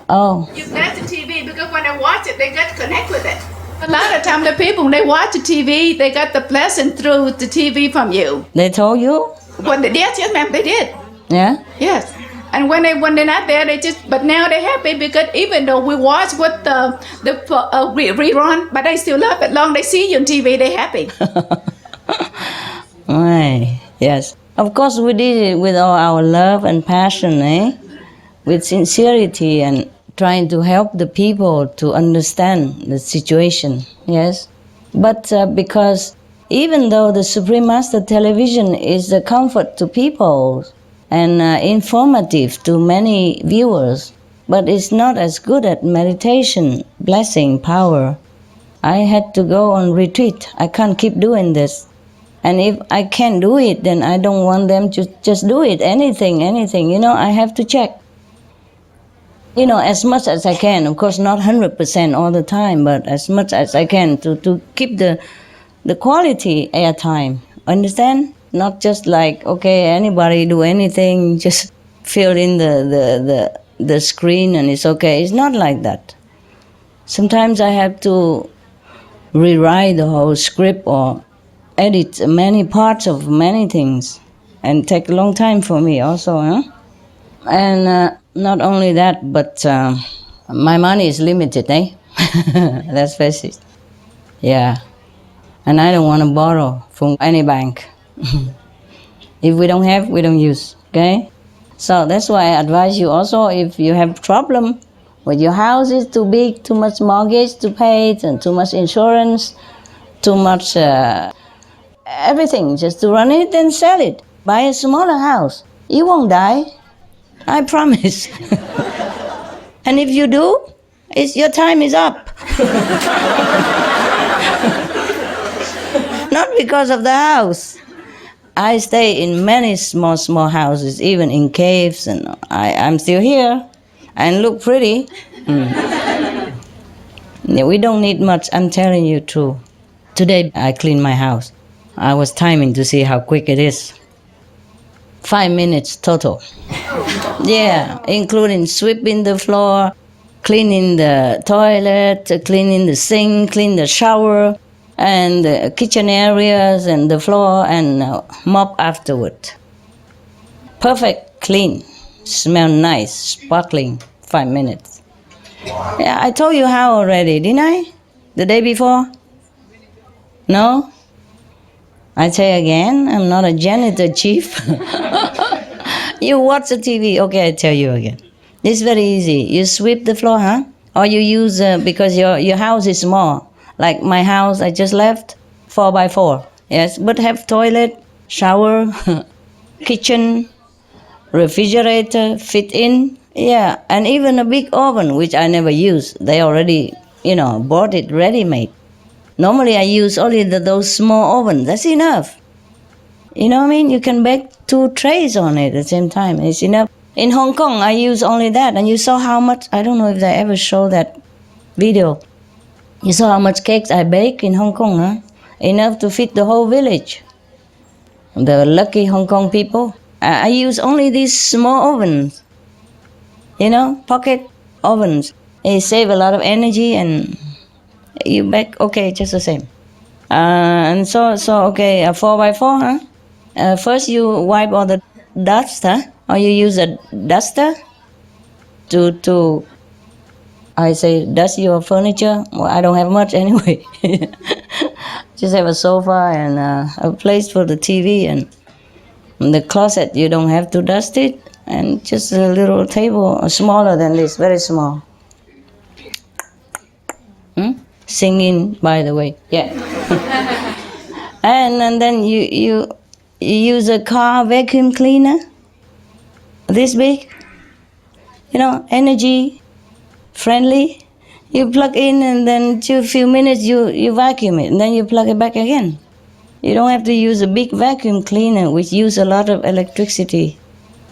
Oh. You bless the TV because when they watch it, they get connect with it. A lot of time the people, they watch the TV, they got the blessing through the TV from you. They told you? Yes, ma'am, they did. Yeah? Yes. And when they're not there, but now they're happy because even though we watch what the rerun, but they still love it. Long they see you on TV, they're happy. Right. Yes. Of course, we did it with all our love and passion, with sincerity and trying to help the people to understand the situation. Yes. But because even though the Supreme Master Television is a comfort to people and informative to many viewers, but it's not as good at meditation, blessing, power. I had to go on retreat. I can't keep doing this. And if I can't do it, then I don't want them to just do it, anything. I have to check. As much as I can. Of course, not 100% all the time, but as much as I can to keep the quality airtime. Understand? Not just like, okay, anybody do anything, just fill in the screen and it's okay. It's not like that. Sometimes I have to rewrite the whole script or edit many parts of many things and take a long time for me also. Huh? And not only that, but my money is limited, Let's face it. Yeah. And I don't want to borrow from any bank. If we don't have, we don't use, okay? So that's why I advise you also, if you have problem with your house is too big, too much mortgage to pay, and too much insurance, too much everything, just to run it and sell it. Buy a smaller house. You won't die. I promise. And if you do, your time is up. Not because of the house. I stay in many small houses, even in caves, and I'm still here and look pretty. Yeah, we don't need much, I'm telling you true. Today I cleaned my house. I was timing to see how quick it is. 5 minutes total. Yeah, including sweeping the floor, cleaning the toilet, cleaning the sink, clean the shower, and the kitchen areas and the floor, and mop afterward. Perfect, clean, smell nice, sparkling, 5 minutes. Yeah, I told you how already, didn't I? The day before? No? I say again, I'm not a janitor chief. You watch the TV, okay, I tell you again. It's very easy. You sweep the floor, huh? Or you use, because your house is small. Like my house I just left, 4x4. Yes, but have toilet, shower, kitchen, refrigerator, fit in. Yeah, and even a big oven, which I never use. They already, bought it ready-made. Normally I use only those small ovens. That's enough. You know what I mean? You can bake 2 trays on it at the same time. It's enough. In Hong Kong, I use only that. And you saw how much, I don't know if they ever show that video. You saw how much cakes I bake in Hong Kong, huh? Enough to feed the whole village. The lucky Hong Kong people. I use only these small ovens. Pocket ovens. They save a lot of energy and you bake, okay, just the same. And so okay, a 4x4, huh? First you wipe all the dust, huh? Or you use a duster to I say, dust your furniture. Well, I don't have much anyway. Just have a sofa and a place for the TV, and the closet, you don't have to dust it, and just a little table, smaller than this, very small. Singing, by the way, yeah. and then you use a car vacuum cleaner, this big, energy friendly. You plug in and then a few minutes you vacuum it and then you plug it back again. You don't have to use a big vacuum cleaner which use a lot of electricity.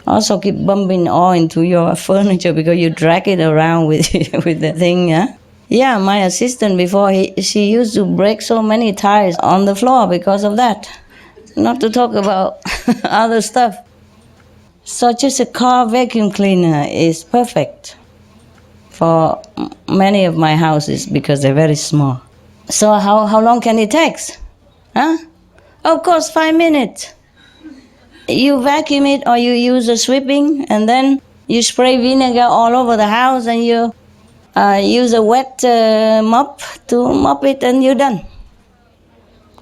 Also keep bumping oil into your furniture because you drag it around with the thing, yeah? Yeah, my assistant before, she used to break so many tires on the floor because of that. Not to talk about other stuff. So just a car vacuum cleaner is perfect for many of my houses because they're very small. So how long can it take? Huh? Of course, 5 minutes. You vacuum it or you use a sweeping and then you spray vinegar all over the house and you use a wet mop to mop it and you're done.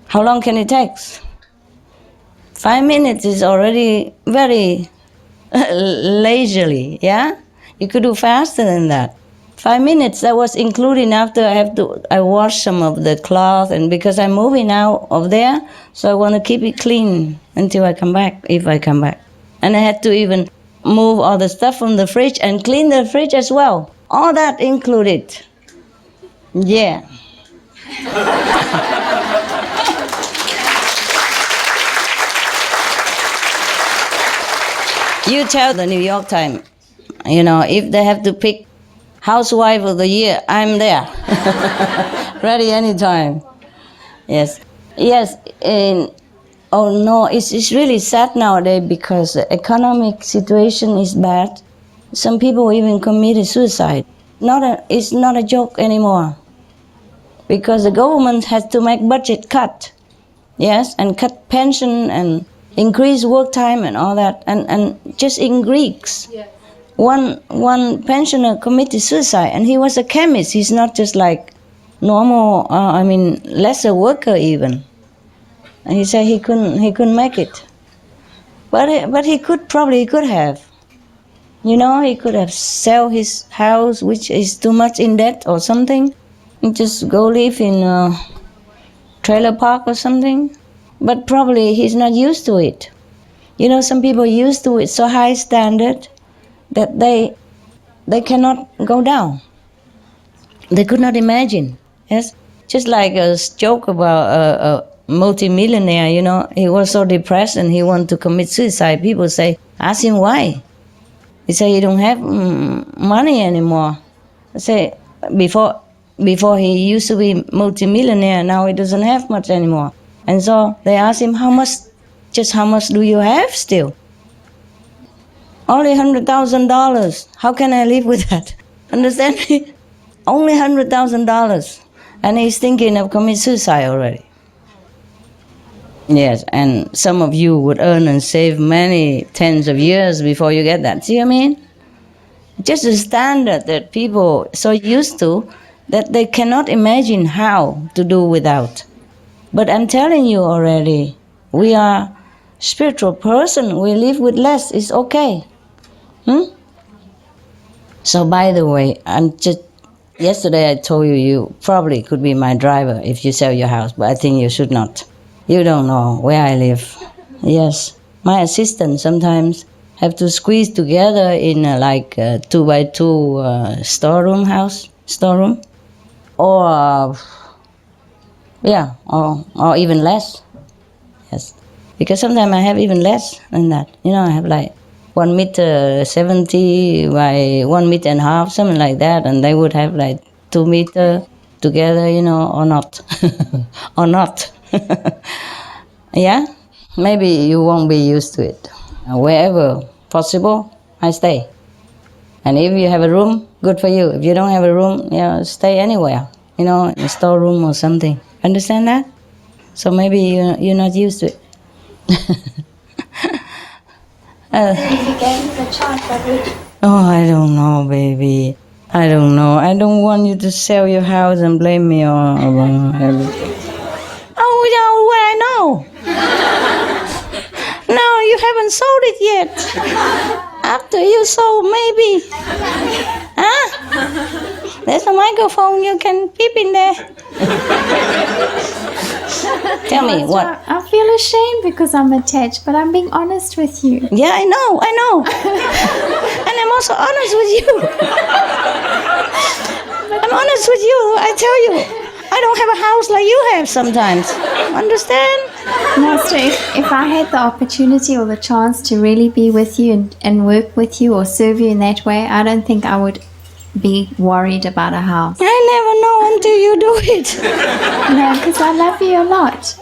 How long can it take? 5 minutes is already very leisurely, yeah? You could do faster than that. 5 minutes, that was including after I wash some of the cloth, and because I'm moving out of there, so I want to keep it clean until I come back, if I come back. And I had to even move all the stuff from the fridge and clean the fridge as well. All that included. Yeah. You tell the New York Times, if they have to pick Housewife of the Year, I'm there. Ready anytime. Yes. Yes. Oh no, it's really sad nowadays because the economic situation is bad. Some people even committed suicide. It's not a joke anymore. Because the government has to make budget cut. Yes, and cut pension and increase work time and all that. And just in Greeks. Yeah. One pensioner committed suicide, and he was a chemist. He's not just like normal, lesser worker even. And he said he couldn't make it. But he could have. He could have sell his house, which is too much in debt or something, and just go live in a trailer park or something. But probably he's not used to it. Some people used to it so high standard that they cannot go down. They could not imagine. Yes, just like a joke about a multimillionaire. He was so depressed and he wanted to commit suicide. People say, ask him why. He say he don't have money anymore. I say before before he used to be multimillionaire, now he doesn't have much anymore. And so they asked him, how much do you have still? Only $100,000. How can I live with that? Understand me? Only $100,000. And he's thinking of committing suicide already. Yes, and some of you would earn and save many tens of years before you get that. See what I mean? Just a standard that people so used to that they cannot imagine how to do without. But I'm telling you already, we are spiritual person. We live with less. It's okay. So by the way, yesterday I told you you probably could be my driver if you sell your house, but I think you should not. You don't know where I live. Yes, my assistant sometimes have to squeeze together in a 2x2 storeroom, or even less. Yes, because sometimes I have even less than that. I have 1 meter 70 by 1.5 meters, something like that, and they would have 2 meters together, or not, or not. Yeah, maybe you won't be used to it. Wherever possible, I stay. And if you have a room, good for you. If you don't have a room, stay anywhere, in a storeroom or something. Understand that? So maybe you're not used to it. If you gave me the chance, I would. Oh, I don't know, baby. I don't know. I don't want you to sell your house and blame me or everything. Oh, what I know. No, you haven't sold it yet. After you sold, maybe. Huh? There's a microphone. You can peep in there. Tell me, what? I feel ashamed because I'm attached, but I'm being honest with you. Yeah, I know. And I'm also honest with you. I'm honest with you. I tell you, I don't have a house like you have sometimes. Understand? Master, if I had the opportunity or the chance to really be with you and work with you or serve you in that way, I don't think I would be worried about a house. I never know until you do it. No, because I love you a lot.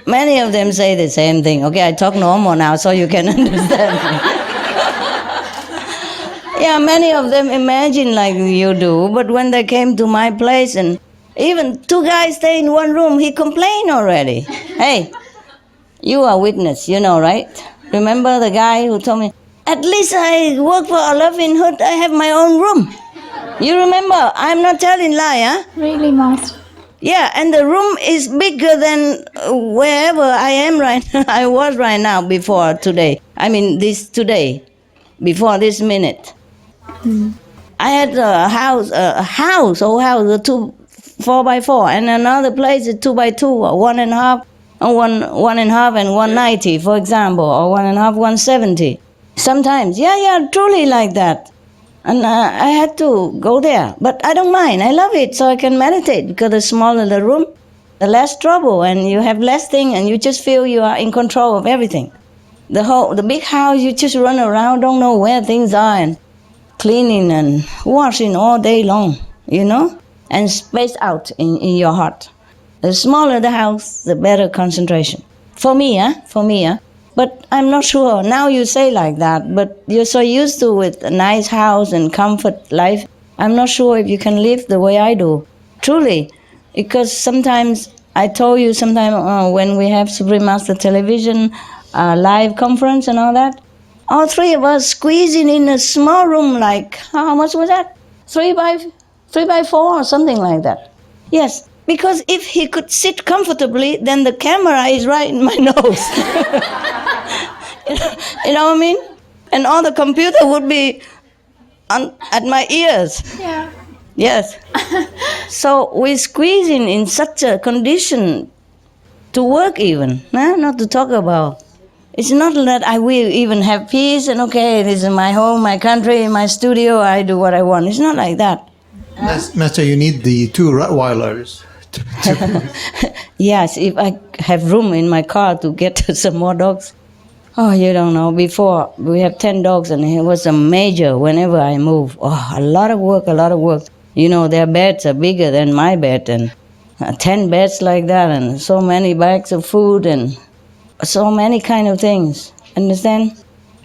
Many of them say the same thing. Okay, I talk normal now so you can understand me. Yeah, many of them imagine like you do, but when they came to my place and even 2 guys stay in one room, he complained already. Hey, you are witness, right? Remember the guy who told me, at least I work for a loving hood, I have my own room. You remember? I'm not telling lie, huh? Really, Master? Yeah, and the room is bigger than wherever I am I was right now before today. I mean before this minute. I had a whole house, 4x4, and another place is 2x2, 1.5, and 1.5 and 190, for example, or 1.5, 170. Sometimes, truly like that. And I had to go there, but I don't mind. I love it, so I can meditate because the smaller the room, the less trouble, and you have less thing, and you just feel you are in control of everything. The big house, you just run around, don't know where things are, and cleaning and washing all day long, and space out in your heart. The smaller the house, the better concentration. For me. But I'm not sure. Now you say like that, but you're so used to with a nice house and comfort life. I'm not sure if you can live the way I do. Truly. Because sometimes, I told you when we have Supreme Master Television, live conference and all that, all 3 of us squeezing in a small room how much was that? 3 by 4 or something like that. Yes. Because if he could sit comfortably, then the camera is right in my nose. You know what I mean? And all the computer would be at my ears. Yeah. Yes. So we're squeezing in such a condition to work even, not to talk about. It's not that I will even have peace and okay, this is my home, my country, my studio, I do what I want. It's not like that. Master, you need the 2 Rottweilers. Yes, if I have room in my car to get some more dogs. Oh, you don't know. Before, we have 10 dogs, and it was a major whenever I move. Oh, a lot of work. You know, their beds are bigger than my bed, and 10 beds like that, and so many bags of food, and so many kind of things. Understand?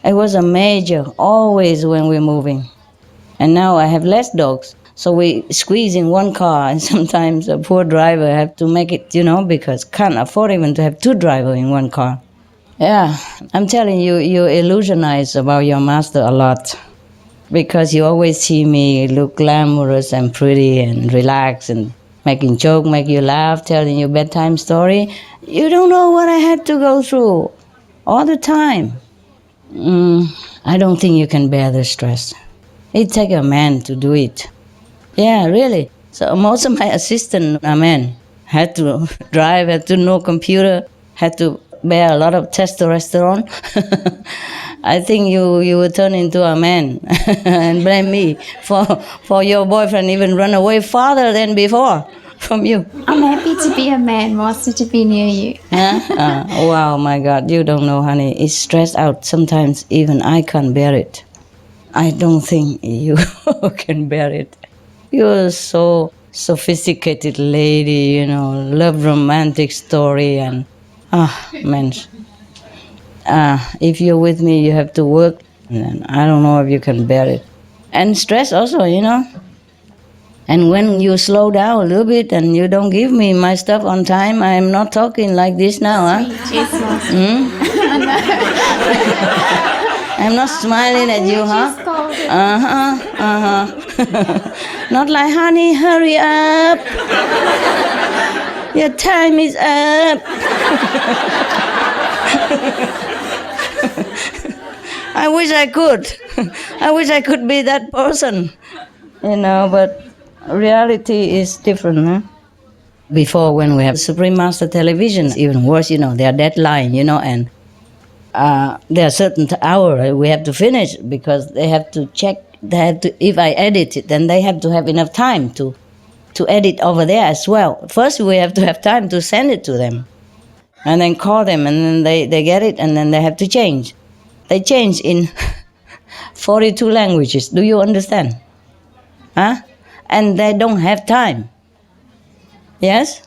It was a major, always when we're moving. And now I have less dogs, so we squeeze in one car, and sometimes a poor driver have to make it, because can't afford even to have 2 drivers in one car. Yeah, I'm telling you, you illusionize about your master a lot, because you always see me look glamorous and pretty and relaxed and making joke, make you laugh, telling you bedtime story. You don't know what I had to go through all the time. I don't think you can bear the stress. It takes a man to do it. Yeah, really. So most of my assistants are men. Had to drive, had to know computer, had to bear a lot of testosterone. I think you will turn into a man and blame me for your boyfriend even run away farther than before from you. I'm happy to be a man, Master, to be near you. Wow, my God, you don't know, honey. It's stressed out. Sometimes even I can't bear it. I don't think you can bear it. You're so sophisticated lady, love romantic story, and man. If you're with me, you have to work, and I don't know if you can bear it. And stress also, And when you slow down a little bit and you don't give me my stuff on time, I'm not talking like this now, huh? I'm not smiling at you, huh? Not like, honey, hurry up. Your time is up. I wish I could. I wish I could be that person, but reality is different, huh? Before, when we have Supreme Master Television, even worse, their deadline, and there are certain hours we have to finish because they have to check. They have to. If I edit it, then they have to have enough time to edit over there as well. First, we have to have time to send it to them, and then call them, and then they get it, and then they have to change. They change in 42 languages. Do you understand? Huh? And they don't have time. Yes?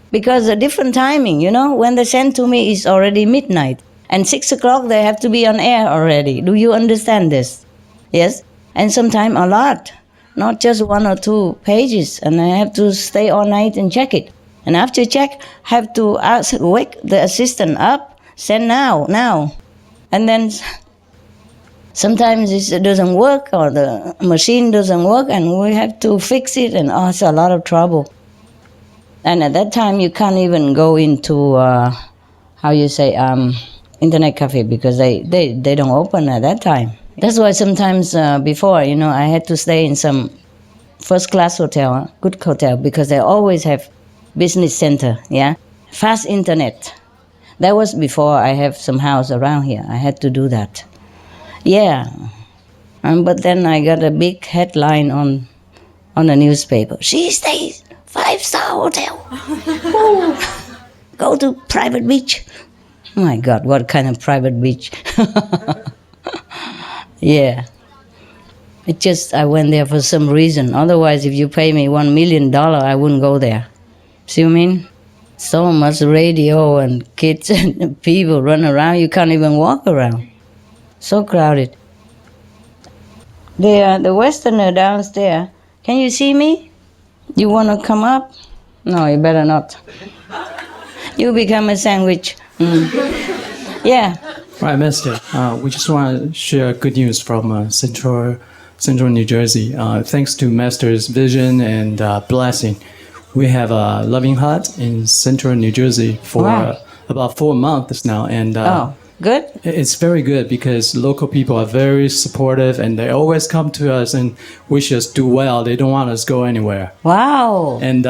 Because a different timing, when they send to me, it's already midnight. And 6 o'clock, they have to be on air already. Do you understand this? Yes? And sometimes a lot, not just 1 or 2 pages. And I have to stay all night and check it. And after check, have to wake the assistant up, send now. And then sometimes it doesn't work, or the machine doesn't work, and we have to fix it, and it's a lot of trouble. And at that time, you can't even go into, internet cafe, because they don't open at that time. That's why sometimes before, I had to stay in some first-class hotel, good hotel, because they always have business center, fast internet. That was before I have some house around here. I had to do that. Yeah. But then I got a big headline on the newspaper. She stays 5-star hotel. Go to private beach. Oh my God, what kind of private beach? Yeah. I went there for some reason. Otherwise, if you pay me $1 million, I wouldn't go there. See what I mean? So much radio and kids and people run around, you can't even walk around. So crowded. The Westerner downstairs. Can you see me? You want to come up? No, you better not. You become a sandwich. Yeah. Right, Master. We just want to share good news from Central New Jersey. Thanks to Master's vision and blessing, we have a loving hut in Central New Jersey for about 4 months now, and good. It's very good because local people are very supportive, and they always come to us and wish us do well. They don't want us go anywhere. Wow. And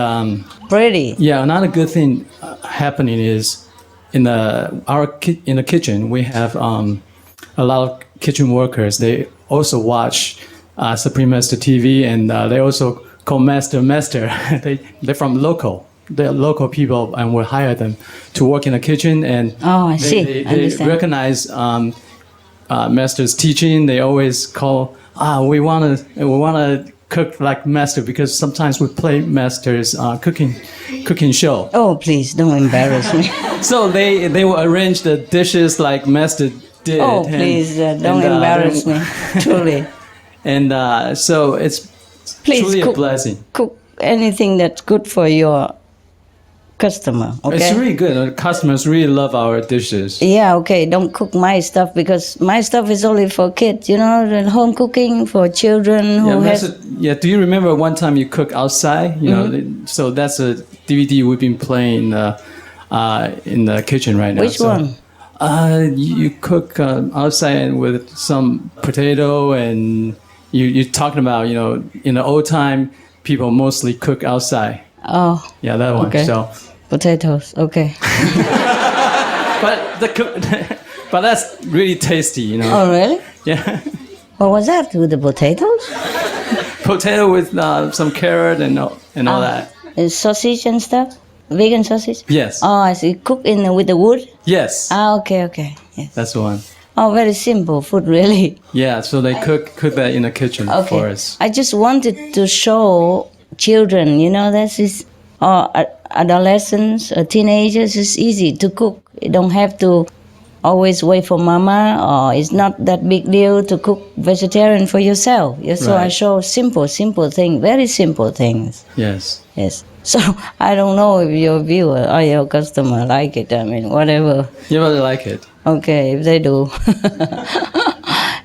pretty. Yeah, another good thing happening is in the kitchen we have a lot of kitchen workers. They also watch Supreme Master TV, and they also call Master. They're from local. They're local people, and we hire them to work in the kitchen. And they recognize Master's teaching. They always call, we want to cook like master because sometimes we play masters cooking show. Oh, please don't embarrass me. So they will arrange the dishes like master did. Oh, please don't embarrass me. Truly. And so it's truly a blessing. Cook anything that's good for your customer. Okay. It's really good. Our customers really love our dishes. Yeah, okay. Don't cook my stuff because my stuff is only for kids, the home cooking for children who do you remember one time you cooked outside? So that's a DVD we've been playing in the kitchen right now. Which one? You cook outside with some potato and you're talking about, in the old time, people mostly cook outside. Oh. Yeah, that one. Okay. So. Potatoes, okay. but that's really tasty, Oh, really? Yeah. What was that with the potatoes? Potato with some carrot and all that. And sausage and stuff? Vegan sausage? Yes. Oh, I see. Cook with the wood? Yes. Okay. Yes. That's the one. Oh, very simple food, really. Yeah, so they cook that in the kitchen for us. I just wanted to show children, this is adolescents, teenagers. It's easy to cook. You don't have to always wait for mama, or it's not that big deal to cook vegetarian for yourself. So I show simple things, very simple things. Yes. So I don't know if your viewer or your customer like it. I mean, whatever. You really like it. Okay, if they do.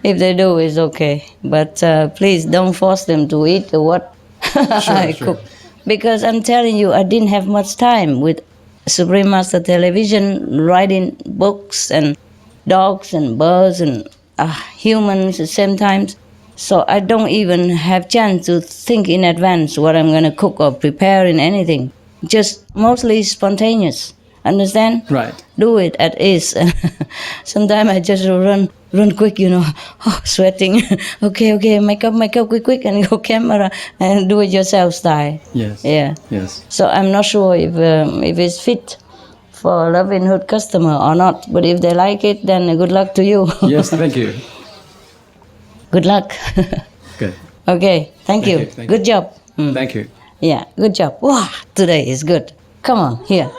If they do, it's okay. But please don't force them to eat what I cook. Because I'm telling you, I didn't have much time with Supreme Master Television, writing books and dogs and birds and humans at the same time. So I don't even have chance to think in advance what I'm going to cook or prepare in anything. Just mostly spontaneous. Understand? Right. Do it at ease. Sometimes I just run quick, sweating. okay, make up, quick, and go camera and do it yourself style. Yes. Yeah. Yes. So I'm not sure if it's fit for a Loving Hood customer or not. But if they like it, then good luck to you. Yes, thank you. Good luck. Good. Okay, thank you. Good job. Thank you. Yeah, good job. Wow, today is good. Come on, here.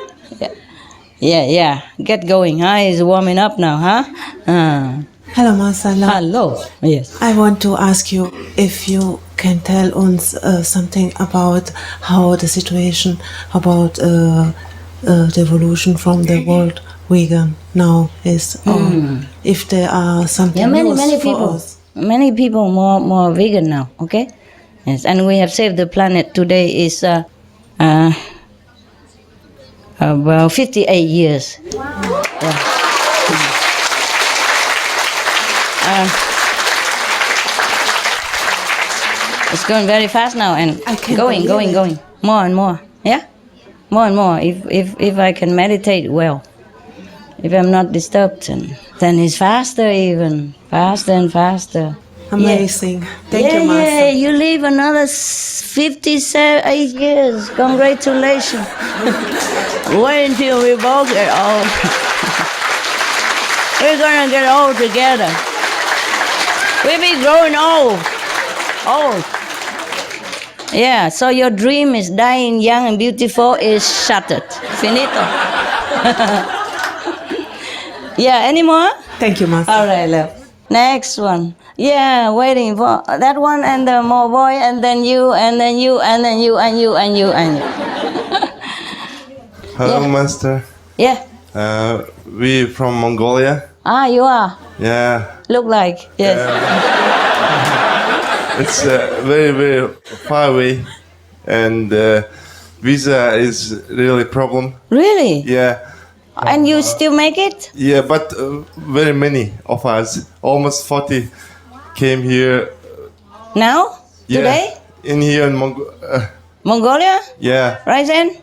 Yeah. Get going, huh? It's warming up now, huh? Hello, Masala. Hello. Yes. I want to ask you if you can tell us something about how the situation about the evolution from the world vegan now is, or if there are something many for people. us. Many people more vegan now. Okay. Yes, and we have saved the planet. Today is about 58 years. Wow. It's going very fast now and going. More and more. Yeah? More and more. If I can meditate well. If I'm not disturbed, then it's faster even. Faster and faster. Amazing. Thank you, Master. Yeah, you live another 58 years. Congratulations. Wait until we both get old. We're gonna get old together. We'll be growing old. Yeah, so your dream is dying young and beautiful is shattered. Finito. Yeah, any more? Thank you, Master. All right, love. Next one. Yeah, waiting for that one and the more boy and then you and then you and then you and you and you and you. Hello, Master. Yeah. We from Mongolia. Ah, you are? Yeah. Look like, yes. It's very, very far away, and visa is really a problem. Really? Yeah. And you still make it? Yeah, but very many of us, almost 40, came here. Now? Yeah, today? In here in Mongolia? Yeah. Right then?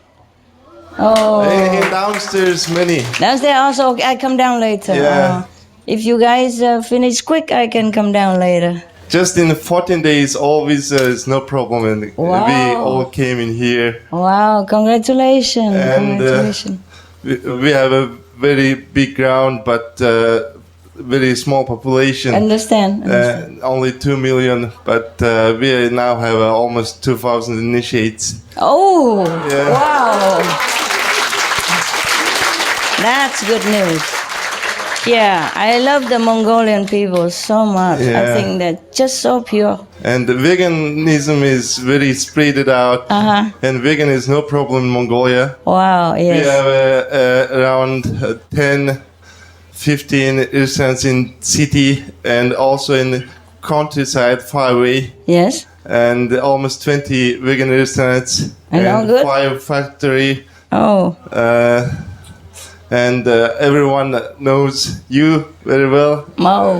Oh. And downstairs many. Downstairs also, I come down later. Yeah. If you guys finish quick, I can come down later. Just in 14 days, all visa is no problem, and Wow. we all came in here. Wow, congratulations. And Congratulations. we have a very big ground, but very small population. Understand. Only 2 million, but we now have almost 2,000 initiates. Oh, Yeah. wow. That's good news. Yeah, I love the Mongolian people so much. I Yeah. think they're just so pure. And the veganism is very spread out. And vegan is no problem in Mongolia. Wow, yes. We have around 10, 15 restaurants in city and also in countryside far away. Yes. And almost 20 vegan restaurants. And all good? 5 factory. Oh. And everyone knows you very well. Oh.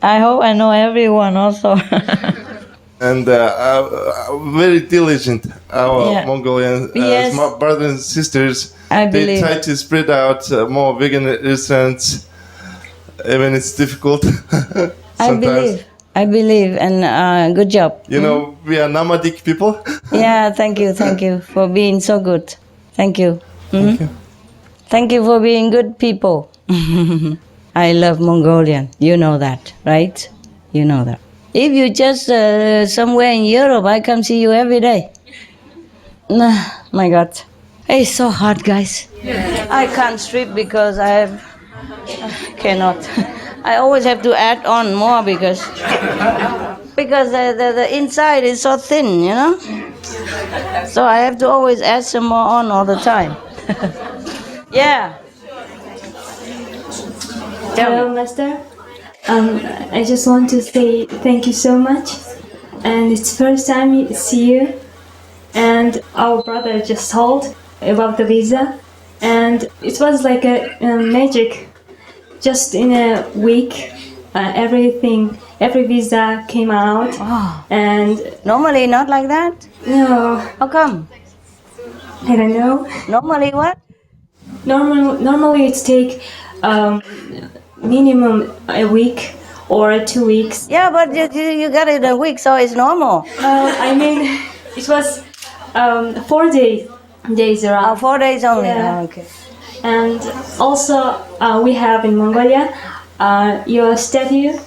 I hope I know everyone also. And very diligent, our Yeah. Mongolian Yes. brothers and sisters. I They believe. try to spread out more vegan restaurants, even it's difficult. Sometimes. I believe, and good job. You know, we are nomadic people. Yeah, thank you for being so good. Thank you. Thank you. Thank you for being good people. I love Mongolian. You know that, right? You know that. If you just somewhere in Europe, I come see you every day. My God. It's so hot, guys. I can't strip because I cannot. I always have to add on more because the inside is so thin, you know? So I have to always add some more on all the time. Yeah. Hello, Master. I just want to say thank you so much. And it's first time I see you. And our brother just told about the visa. And it was like a magic. Just in a week, every visa came out. Oh. And normally not like that? No. How come? I don't know. Normally what? Normally it take minimum a week or 2 weeks. Yeah, but you got it a week, so it's normal. I mean, it was 4 days around. 4 days only. Yeah. Oh, okay. And also we have in Mongolia your statue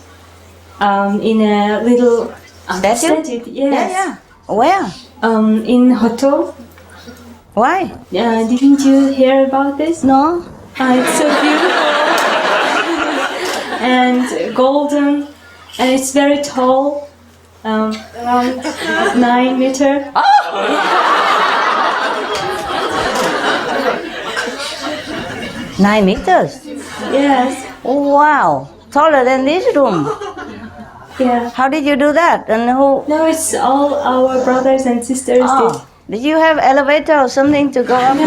in a little statue. Yes. Yeah. Where? In hotel. Why? Didn't you hear about this? No. It's so beautiful and golden, and it's very tall, around 9 meters. 9 meters? Yes. Oh, wow. Taller than this room. Yeah. How did you do that? And who? No, it's all our brothers and sisters Did you have elevator or something to go up?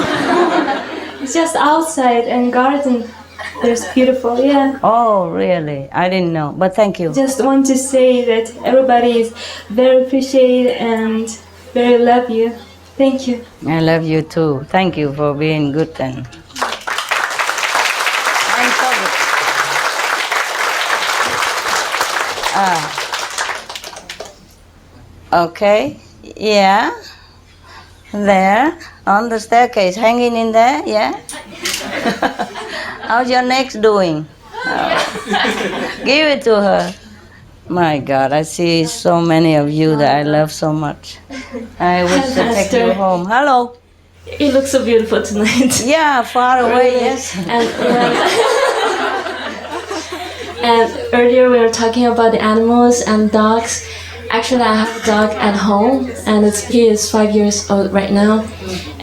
It's just outside and garden. There's beautiful, yeah. Oh, really? I didn't know, but thank you. Just want to say that everybody is very appreciated and very love you. Thank you. I love you too. Thank you for being good and. I'm so good. Okay. Yeah. There on the staircase, hanging in there. Yeah. How's your next doing? Give it to her. My God, I see so many of you that I love so much. I wish to take you home. Hello. You look so beautiful tonight. Yeah, far away, yes. And earlier we were talking about the animals and dogs. Actually, I have a dog at home, and he is 5 years old right now.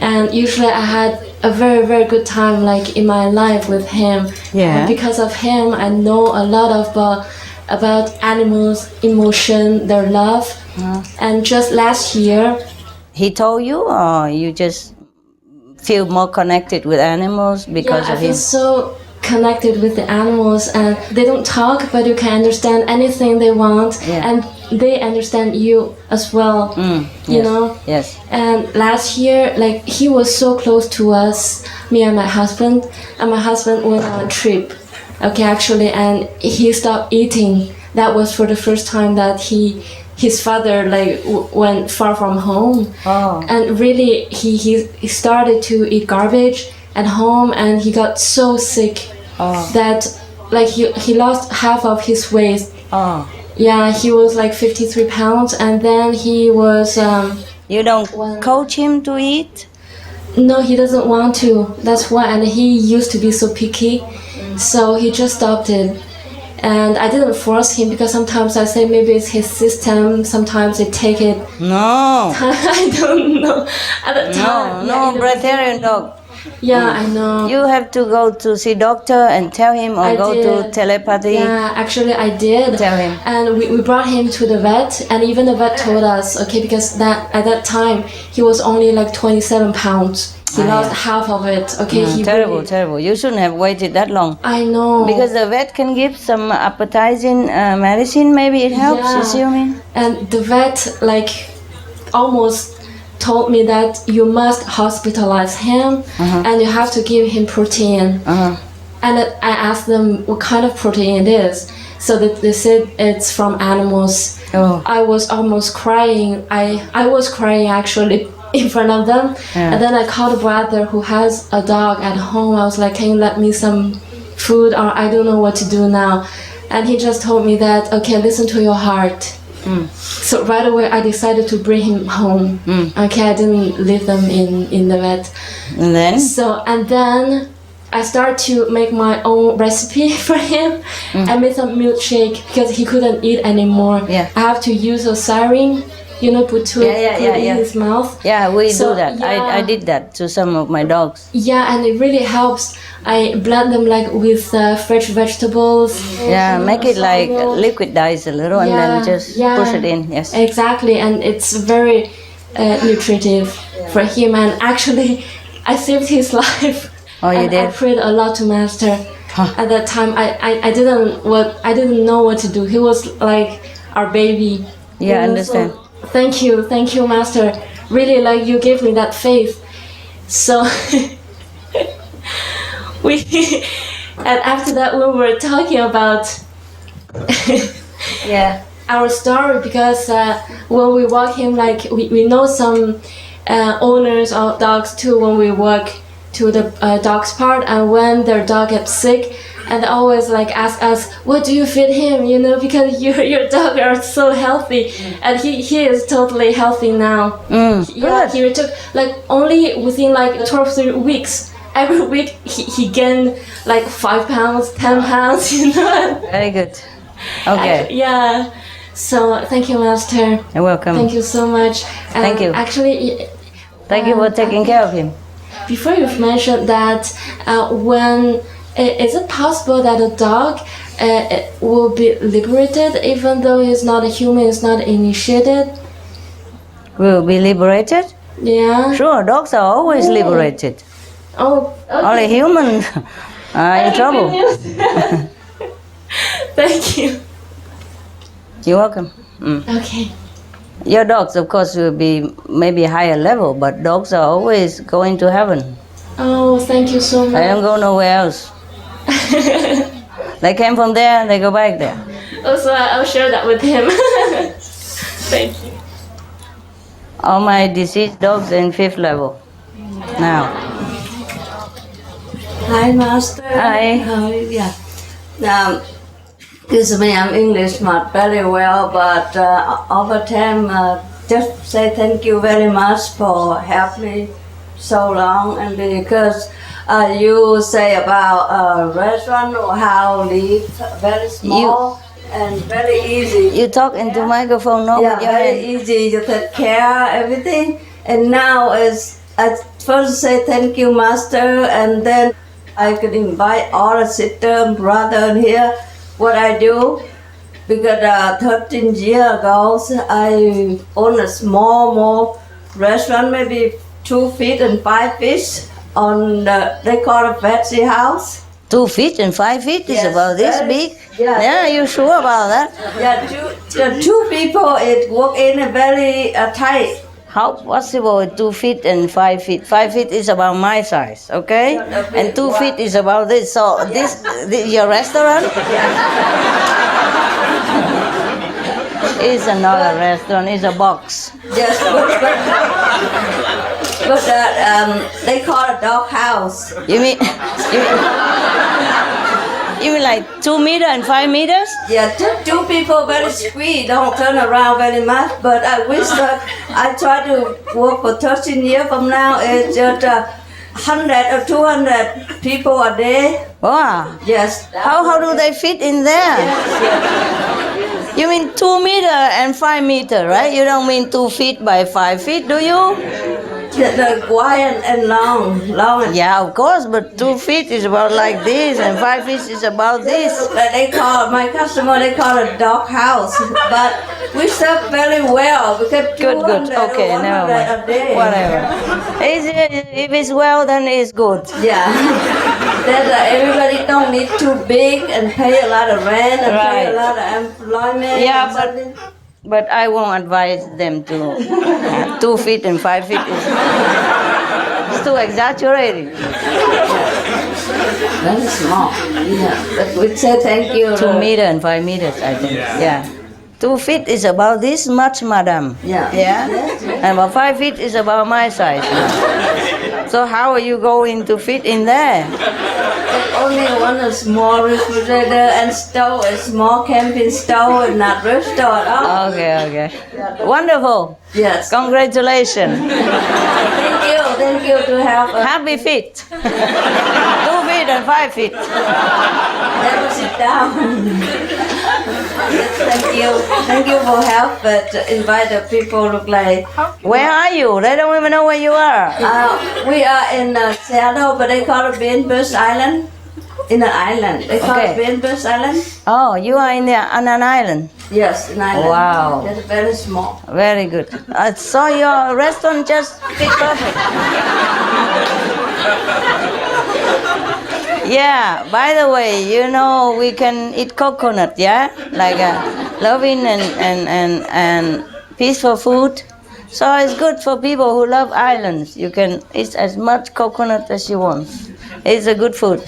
And usually I had a very, very good time, like in my life with him. Yeah. And because of him, I know a lot of about animals, emotion, their love. And just last year, he told you, or you just feel more connected with animals because I of feel him? so connected with the animals, and they don't talk, but you can understand anything they want, and they understand you as well. You know. Yes. And last year, like, he was so close to us, me and my husband went on a trip. Okay, actually, and he stopped eating. That was for the first time that his father went far from home. And really he started to eat garbage at home, and he got so sick. that like he lost half of his weight. Yeah, he was like 53 pounds, and then he was. You don't coach him to eat? No, he doesn't want to. That's why, and he used to be so picky, so he just stopped it. And I didn't force him because sometimes I say maybe it's his system. Sometimes they take it. No. I don't know. At the time, no, breatharian dog. Yeah, I know. You have to go to see doctor and tell him, or go to telepathy. Yeah, actually I did. Tell him. And we brought him to the vet, and even the vet told us, okay, because at that time he was only like 27 pounds. He lost half of it. Okay, terrible. You shouldn't have waited that long. I know. Because the vet can give some appetizing medicine. Maybe it helps. Yeah. You see what I mean? And the vet like almost told me that you must hospitalize him, and you have to give him protein. And I asked them what kind of protein it is. So that they said it's from animals. I was almost crying. I was crying actually in front of them. And then I called a brother who has a dog at home. I was like, can you let me some food, or I don't know what to do now. And he just told me that, okay, listen to your heart. So right away I decided to bring him home. Okay, I didn't leave them in the vet. And then I started to make my own recipe for him. I made some milkshake because he couldn't eat anymore. I have to use a siren, put in his mouth. Yeah, we do that. I did that to some of my dogs. Yeah, and it really helps. I blend them like with fresh vegetables. Yeah, make it like liquidize a little and then just push it in. Yes. Exactly, and it's very nutritive for him. And actually, I saved his life. Oh, you did? I prayed a lot to Master. At that time, I didn't know what to do. He was like our baby. Yeah, I understand. So, thank you, Master. Really, like you gave me that faith. So and after that we were talking about our story, because when we walk him, like we know some owners of dogs too, when we walk to the dog's part, and when their dog gets sick, and they always like ask us, what do you feed him, because your dog are so healthy. And he is totally healthy now. He took like only within like 12 weeks. Every week he gained like 5 pounds, 10 pounds, Very good. Okay. So thank you, Master. You're welcome. Thank you so much. Thank you. Actually, thank you for taking care of him. Before you've mentioned that when is it possible that a dog will be liberated even though he's not a human, is not initiated? Will be liberated? Yeah. Sure, dogs are always liberated. Oh, okay. Only humans are in trouble. Thank you. You're welcome. Okay. Your dogs, of course, will be maybe higher level, but dogs are always going to heaven. Oh, thank you so much. They don't go nowhere else. They came from there, they go back there. Also, I'll share that with him. Thank you. All my deceased dogs are in 5th level now. Hi, Master. Hi. Now, excuse me, I'm English not very well, but over time, just say thank you very much for helping me so long, and because you say about a restaurant or how live very small and very easy. You talk into microphone, no? Yeah, very easy to take care everything. And now I first say thank you, Master, and then I could invite all the sister and brother here. What I do, because 13 years ago I own a small restaurant, maybe 2 feet and 5 feet on they call it Betsy House. 2 feet and 5 feet is about this big? Yeah, you sure about that? Yeah, two people it work in a very tight. How possible 2 feet and 5 feet? 5 feet is about my size, okay? And 2 feet is about this. So this your restaurant? Is another restaurant. It's a box. Yes, but they call it dog house. You mean You mean like 2 meters and 5 meters? Yeah, two people very sweet, don't turn around very much, but I wish that I try to work for 13 years from now. It's just 100 or 200 people a day. Wow. Yes. How do they fit in there? Yes. You mean 2 meters and 5 meters, right? You don't mean 2 feet by 5 feet, do you? The wide and long. Yeah, of course, but 2 feet is about like this, and 5 feet is about this. They call my customer. They call it dog house, but we serve very well because Good. Okay, never mind. a day. Whatever. If it's well, then it's good. Yeah. That everybody don't need too big and pay a lot of rent and pay a lot of employment. Yeah, but I won't advise them to 2 feet and 5 feet. It's too exaggerated. Very small. Yeah. But we say thank you. 2 meters and 5 meters, I think. Yeah. 2 feet is about this much, madam. Yeah. Yeah? And about 5 feet is about my size. So how are you going to fit in there? Only one a small refrigerator and stove, a small camping stove, and not restaurant at all. Okay. Wonderful. Yes. Congratulations. Thank you to have us. Happy feet. 2 feet and 5 feet. Never sit down. Thank you for help, but invite the people look like. Where are you? They don't even know where you are. We are in Seattle, but they call it Bainbridge Island. In an island. They call it Bainbridge Island. Oh, you are on an island? Yes, an island. Wow. It's very small. Very good. I saw your restaurant just fit perfect. Yeah, by the way, we can eat coconut, yeah? Like loving and peaceful food. So it's good for people who love islands. You can eat as much coconut as you want. It's a good food.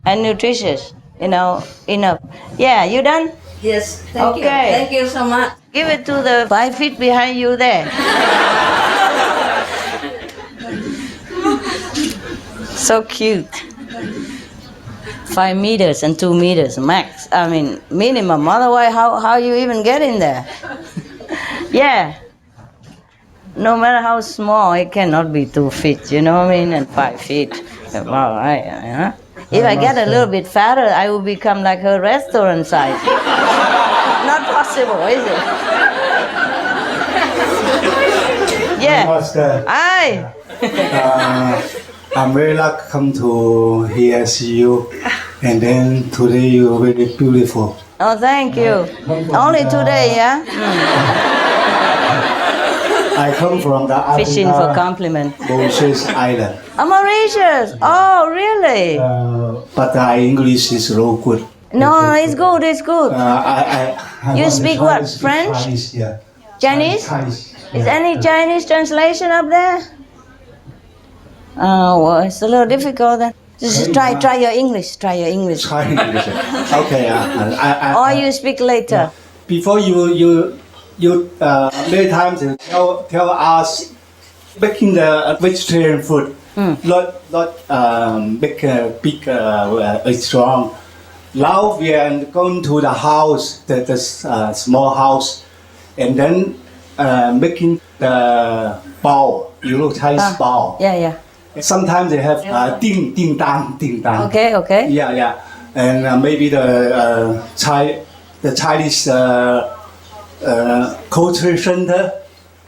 And nutritious, enough. Yeah, you done? Yes, thank you. Okay. Thank you so much. Give it to the 5 feet behind you there. So cute. 5 meters and 2 meters max. I mean, minimum. Otherwise, how you even get in there? Yeah. No matter how small, it cannot be 2 feet, you know what I mean? And 5 feet. All right, huh? If I get a little bit fatter, I will become like her restaurant size. Not possible, is it? Yeah. Namaste. Hi. I'm very lucky come to here see you, and then today you're very beautiful. Oh, thank you. Only today, yeah? I come from the Fishing for compliment. Mauritius Island. Oh, Mauritius. Oh, really? But English is real good. No, it's good, it's good. I You want speak to what? speak French? Chinese, yeah. Chinese? Chinese. Is any Chinese translation up there? Oh, well, it's a little difficult then. Just try your English. Try your English. Try English. Okay. Or you speak later. Before you many times you tell us making the vegetarian food, not make a big restaurant. Now we are going to the house, the small house, and then making the bao, Chinese bao. Yeah. Sometimes they have ding dang. Okay. Yeah. And maybe the Chinese culture center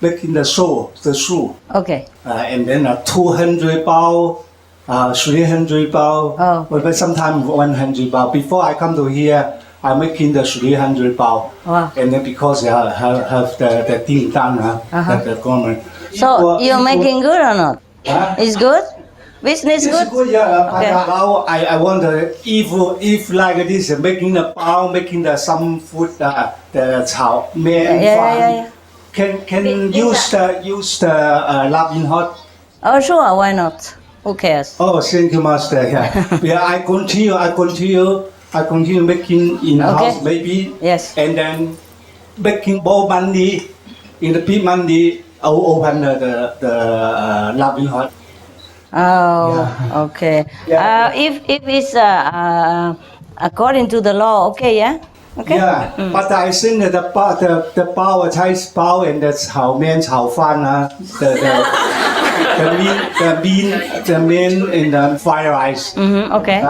making the shoe. Okay. And then 200 bao, 300 bao, but sometimes 100 bao. Before I come to here, I'm making the 300 bao. Wow. And then because they have the ding dang, the government. So you're making good or not? It's good? Business good? It's good, yeah. Okay. Now I wonder if like this, making the bao, making the some food, the chao, Yeah. Can use the laughing hot. Oh, sure. Why not? Who cares? Oh, thank you, master. Yeah, I continue making in house maybe. Yes. And then making more money in the big money. I will open the laughing hot. Oh, okay. If it's according to the law, okay, yeah? Okay. Yeah, but I think that the 包菜包 and the 炒面炒饭 the meat in the fried rice. Okay.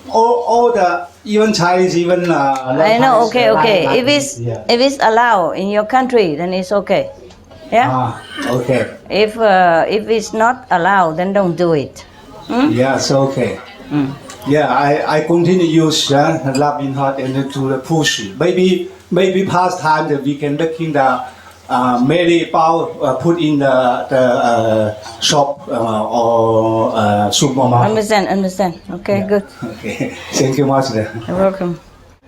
All the even Chinese even. I know. Okay. If it's allowed in your country, then it's okay. Yeah. Okay. If it's not allowed, then don't do it. Yes. Okay. Yeah, I continue use Labin hot and to the push. Maybe past time that we can making the many bao put in the shop or supermarket. Understand. Okay, good. Okay, thank you much. You're welcome.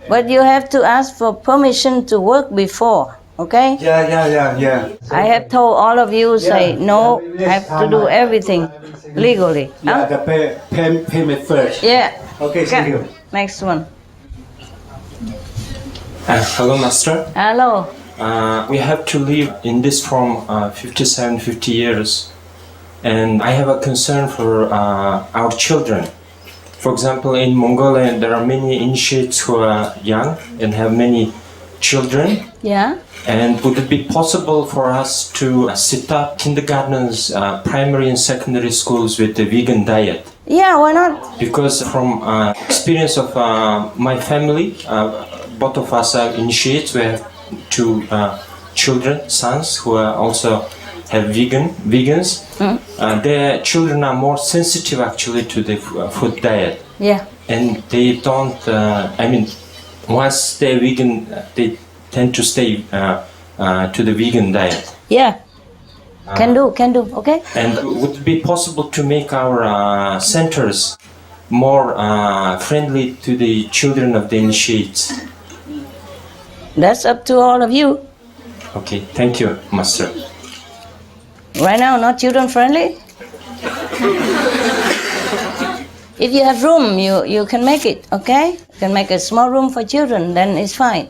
But you have to ask for permission to work before. Okay? Yeah. I have told all of you, say no, I have to do everything legally. Yeah, the payment first. Yeah. Okay, thank you. Next one. Hello, Master. Hello. We have to live in this form 50 years, and I have a concern for our children. For example, in Mongolia, there are many initiates who are young and have many children. Yeah. And would it be possible for us to set up kindergartens, primary and secondary schools with the vegan diet? Yeah, why not? Because from experience of my family, both of us are initiates. We have two children, sons, who are also have vegans. Their children are more sensitive actually to the food diet. Yeah. And they don't, once they're vegan, they tend to stay to the vegan diet. Yeah. Can do, okay? And would it be possible to make our centers more friendly to the children of the initiates? That's up to all of you. Okay, thank you, Master. Right now, not children friendly? If you have room, you can make it, okay? You can make a small room for children, then it's fine.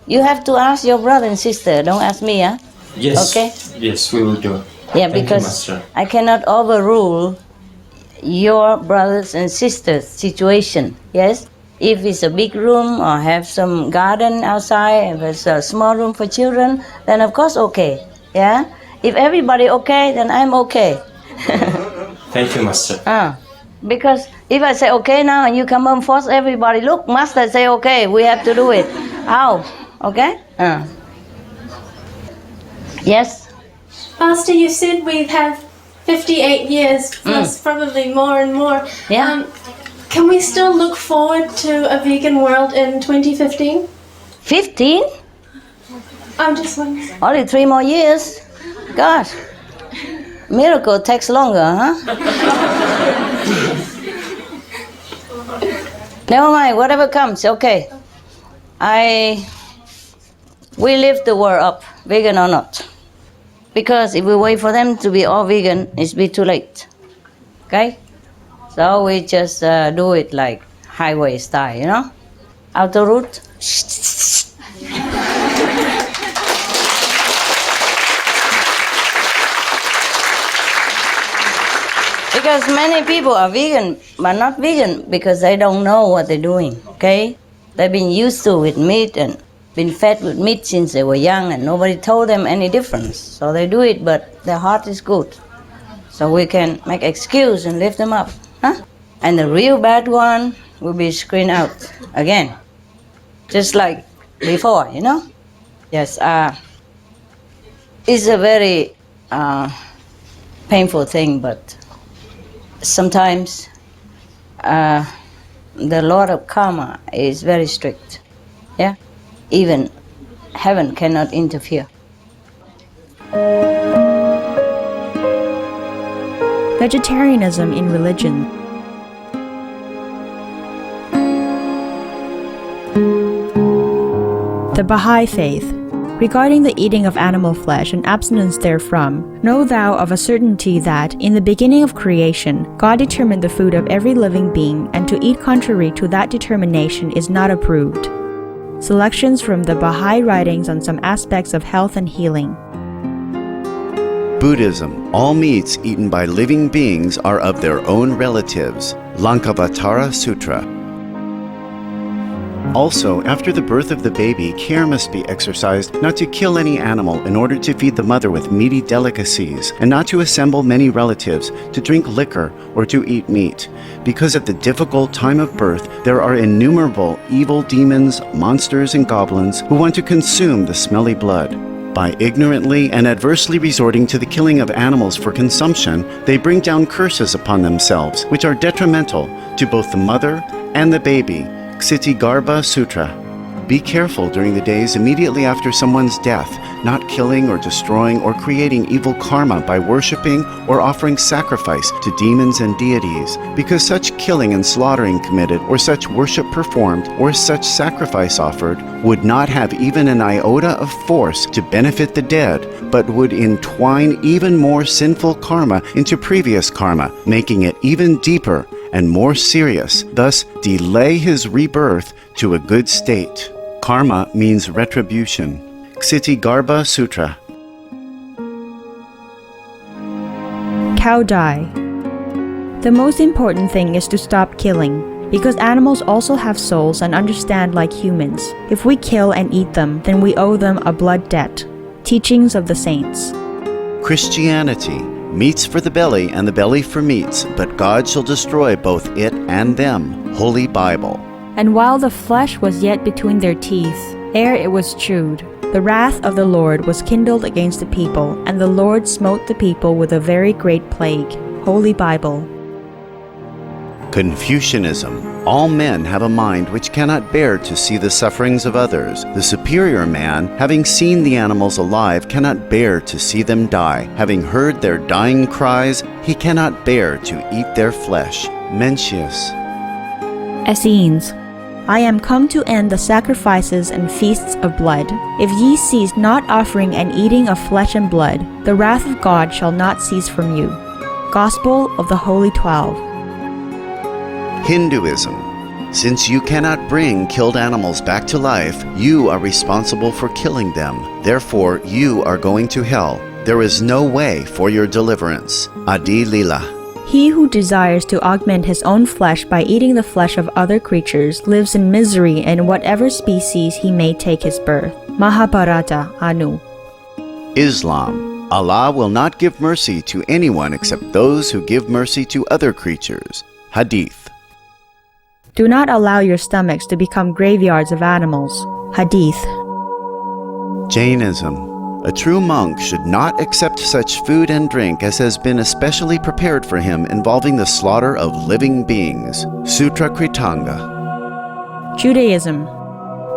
You have to ask your brother and sister, don't ask me, huh? Yes. Okay? Yes, we will do. Yeah, Thank you, because Master. I cannot overrule your brothers and sisters' situation, yes? If it's a big room or have some garden outside, if it's a small room for children, then of course okay, yeah? If everybody okay, then I'm okay. Thank you, Master. Because if I say okay now and you come and force everybody, look, Master say okay, we have to do it. How? Okay? Yes? Pastor, you said we have 58 years, plus probably more and more. Yeah. Can we still look forward to a vegan world in 2015? 15? I'm just wondering. Only 3 more years? Gosh. Miracle takes longer, huh? Never mind, whatever comes, okay. We lift the world up, vegan or not. Because if we wait for them to be all vegan, it's be too late. Okay? So we just do it like highway style, you know? Outer route. Because many people are vegan, but not vegan because they don't know what they're doing, okay? They've been used to with meat and been fed with meat since they were young and nobody told them any difference. So they do it, but their heart is good. So we can make excuse and lift them up, huh? And the real bad one will be screened out again. Just like before, you know? Yes, it's a very painful thing, but sometimes the Lord of Karma is very strict. Yeah? Even heaven cannot interfere. Vegetarianism in religion. The Baha'i Faith. Regarding the eating of animal flesh and abstinence therefrom, know thou of a certainty that, in the beginning of creation, God determined the food of every living being, and to eat contrary to that determination is not approved. Selections from the Baha'i writings on some aspects of health and healing. Buddhism, all meats eaten by living beings are of their own relatives. Lankavatara Sutra. Also, after the birth of the baby, care must be exercised not to kill any animal in order to feed the mother with meaty delicacies, and not to assemble many relatives, to drink liquor, or to eat meat. Because at the difficult time of birth, there are innumerable evil demons, monsters, and goblins who want to consume the smelly blood. By ignorantly and adversely resorting to the killing of animals for consumption, they bring down curses upon themselves, which are detrimental to both the mother and the baby. Ksitigarbha Sutra. Be careful during the days immediately after someone's death, not killing or destroying or creating evil karma by worshipping or offering sacrifice to demons and deities, because such killing and slaughtering committed, or such worship performed, or such sacrifice offered, would not have even an iota of force to benefit the dead, but would entwine even more sinful karma into previous karma, making it even deeper and more serious, thus delay his rebirth to a good state. Karma means retribution. Ksitigarbha Sutra. Cow die. The most important thing is to stop killing, because animals also have souls and understand like humans. If we kill and eat them, then we owe them a blood debt. Teachings of the Saints. Christianity. Meats for the belly and the belly for meats, but God shall destroy both it and them. Holy Bible. And while the flesh was yet between their teeth, ere it was chewed, the wrath of the Lord was kindled against the people, and the Lord smote the people with a very great plague. Holy Bible. Confucianism. All men have a mind which cannot bear to see the sufferings of others. The superior man, having seen the animals alive, cannot bear to see them die. Having heard their dying cries, he cannot bear to eat their flesh. Mencius. Essenes. I am come to end the sacrifices and feasts of blood. If ye cease not offering and eating of flesh and blood, the wrath of God shall not cease from you. Gospel of the Holy 12. Hinduism. Since you cannot bring killed animals back to life, you are responsible for killing them. Therefore, you are going to hell. There is no way for your deliverance. Adi Lila. He who desires to augment his own flesh by eating the flesh of other creatures lives in misery in whatever species he may take his birth. Mahabharata, Anu. Islam. Allah will not give mercy to anyone except those who give mercy to other creatures. Hadith. Do not allow your stomachs to become graveyards of animals. Hadith. Jainism. A true monk should not accept such food and drink as has been especially prepared for him involving the slaughter of living beings. Sutra Kritanga. Judaism.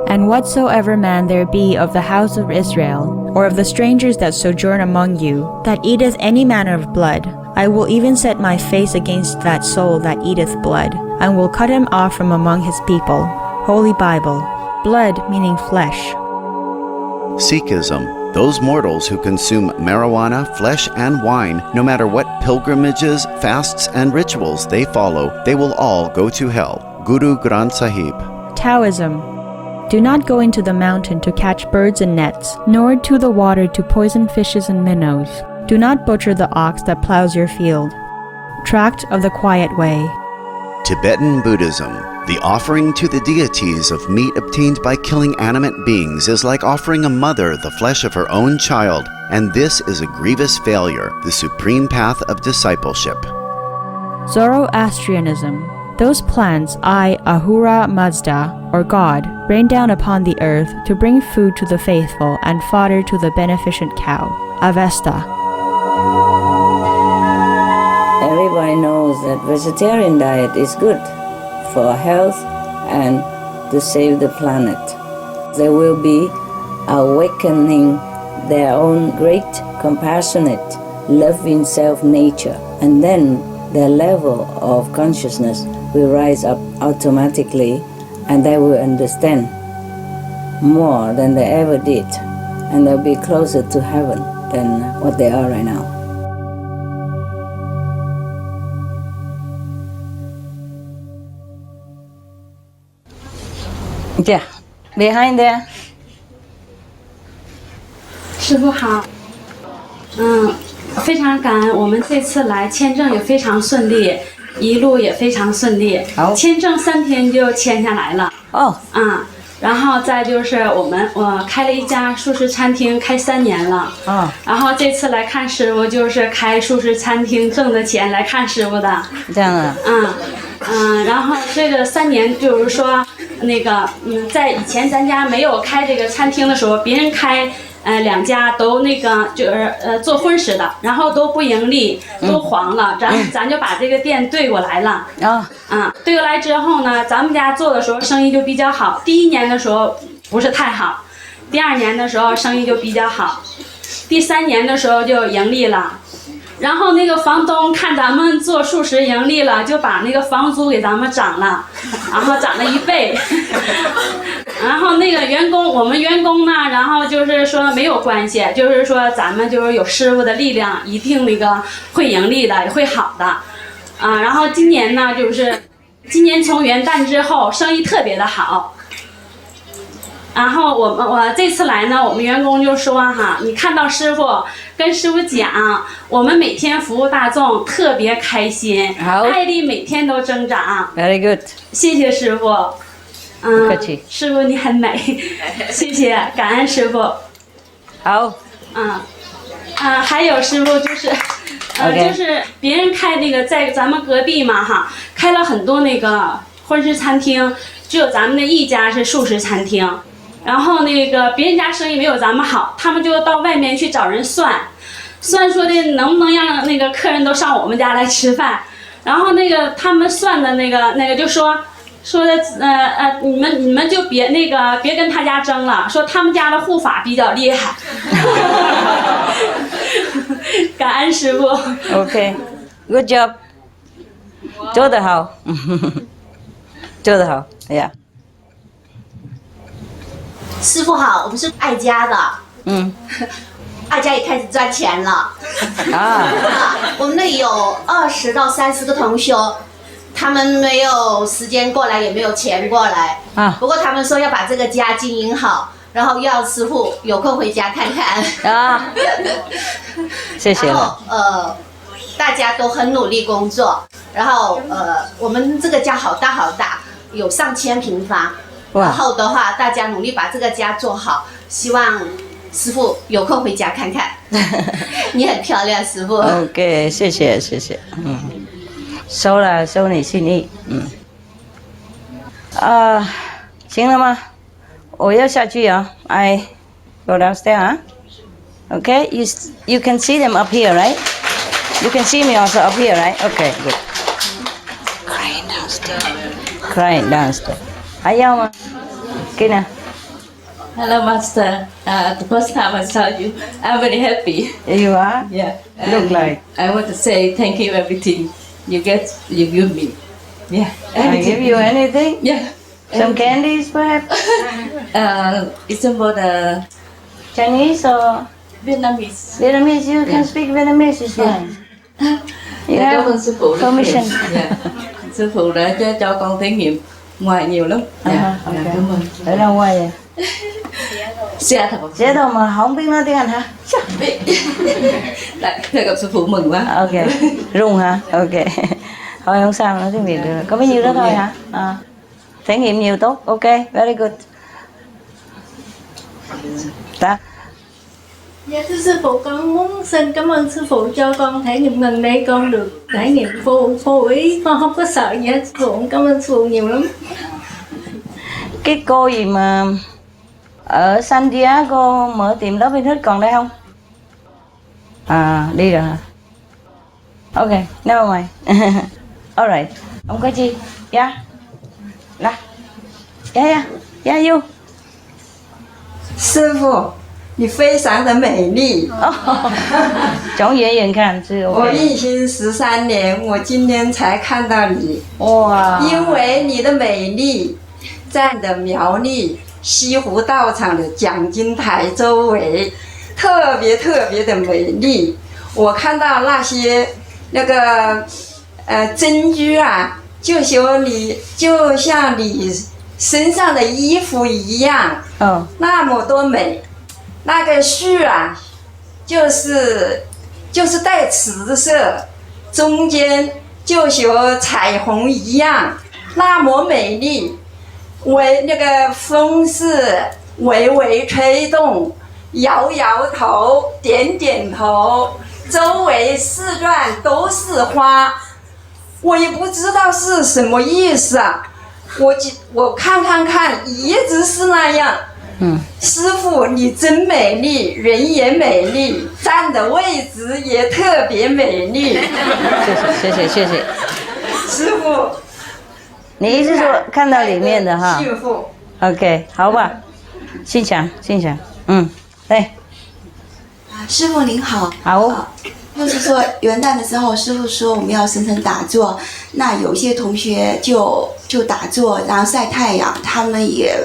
And whatsoever man there be of the house of Israel, or of the strangers that sojourn among you, that eateth any manner of blood, I will even set my face against that soul that eateth blood, and will cut him off from among his people. Holy Bible. Blood meaning flesh. Sikhism. Those mortals who consume marijuana, flesh, and wine, no matter what pilgrimages, fasts, and rituals they follow, they will all go to hell. Guru Granth Sahib. Taoism. Do not go into the mountain to catch birds and nets, nor to the water to poison fishes and minnows. Do not butcher the ox that plows your field. Tract of the Quiet Way. Tibetan Buddhism. The offering to the deities of meat obtained by killing animate beings is like offering a mother the flesh of her own child, and this is a grievous failure, the supreme path of discipleship. Zoroastrianism. Those plants I, Ahura Mazda, or God, rain down upon the earth to bring food to the faithful and fodder to the beneficent cow. Avesta. Everybody knows that vegetarian diet is good for health and to save the planet. They will be awakening their own great, compassionate, loving self-nature, and then their level of consciousness will rise up automatically, and they will understand more than they ever did, and they'll be closer to heaven than what they are right now. Yeah, behind there. 师父好，非常感恩，我们这次来签证也非常顺利，一路也非常顺利。签证3天就签下来了。然后再就是我开了一家素食餐厅，开3年了。然后这次来看师傅，就是开素食餐厅挣的钱来看师傅的。这样啊。然后这个3年就是说，在以前咱家没有开这个餐厅的时候，别人开。2家都就是做荤食的，然后都不盈利，都黄了，咱就把这个店对过来了。对过来之后呢，咱们家做的时候生意就比较好。第1年的时候不是太好，第2年的时候生意就比较好，第3年的时候就盈利了。然后那个房东看咱们做素食盈利了，就把那个房租给咱们涨了，然后涨了1倍。然后那个我们员工呢，然后就是说没有关系，就是说咱们就是有师傅的力量，一定会盈利的，也会好的。然后今年呢，今年从元旦之后生意特别的好。然后我这次来呢，我们员工就说你看到师傅，跟师傅讲，我们每天服务大众特别开心，爱力每天都增长。Very good。谢谢师傅。不客气。师傅你很美，谢谢，感恩师傅。好。还有师傅就是就是别人开在咱们隔壁嘛开了很多荤食餐厅，只有咱们的一家是素食餐厅。然后别人家生意没有咱们好，他们就到外面去找人算说的能不能让客人都上我们家来吃饭。然后他们算的就说的你们就别跟他家争了，说他们家的护法比较厉害。感恩师傅。OK，good job， 做得好，做得好，哎呀。师傅好，我们是爱家的。爱家也开始赚钱了。我们那里有20到30个同修，他们没有时间过来，也没有钱过来。不过他们说要把这个家经营好，然后要师傅有空回家看看。谢谢了。然后大家都很努力工作，然后我们这个家好大好大，有上千平方。然后的话，大家努力把这个家做好，希望师傅有空回家看看。你很漂亮，师傅。OK， 谢谢谢谢。收了，收你心意。行了吗？我要下去啊。I go downstairs. Okay, you can see them up here, right? You can see me also up here, right? Okay, good. Crying downstairs. 还要吗？给呢。Hello, Master. The first time I saw you, I'm very happy. You are? Yeah. Look like. I want to say thank you everything you give me. Yeah. I give you anything? Yeah. Some candies, perhaps? It's about the Chinese or Vietnamese. Vietnamese. You can speak Vietnamese. It's fine. You Cảm have ơn sư phụ rất permission. nhiều. Yeah. Sư phụ đã cho con thể nghiệm ngoài nhiều lắm. Dạ. Okay. Cảm ơn. Ở đâu ngoài vậy? Sẽ đâu mà không biết nói tiếng Anh hả? Thưa gặp sư phụ mừng quá. Ok. Rung hả? Ok. Thôi không sao, nói tiếng Việt được. Có bấy nhiêu đó thôi hả? Trải nghiệm nhiều tốt. Ok, very good. Ta. Dạ thưa sư phụ, con muốn xin cảm ơn sư phụ cho con trải nghiệm gần đây, con được trải nghiệm vô ý, con không có sợ gì hết. Sư phụ, cảm ơn sư phụ nhiều lắm. Cái cô gì mà ở San Diego mở tiệm lớp Vinhut còn đây không? Đi rồi hả? Ok, never mind. Alright, ông có chi? Yeah. Yeah, you. 师傅，你非常的美丽。从远远看是 OK。我运行13年，我今天才看到你。哇！因为你的美丽，在你的苗栗西湖道场的奖金台周围，特别的美丽。我看到那些珍珠啊，就像你身上的衣服一样，就是带紫色，中间就像彩虹一样，那么美丽。那个风是微微吹动，摇摇头，点点头，周围四转都是花，我也不知道是什么意思啊。我看，一直是那样。师傅你真美丽，人也美丽，站的位置也特别美丽。谢谢。师傅，你意思说看到里面的哈？幸福。OK， 好吧。心想，对。师傅您好。好。就是说元旦的时候，师傅说我们要深层打坐，那有些同学就打坐，然后晒太阳，他们也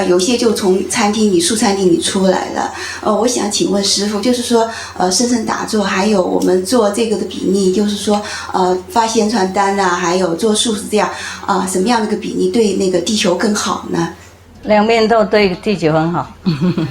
有些就从素餐厅里出来了。我想请问师傅，就是说深层打坐，还有我们做这个的比例，就是说发宣传单啊，还有做素食这样什么样的一个比例对那个地球更好呢？两边都对地球很好。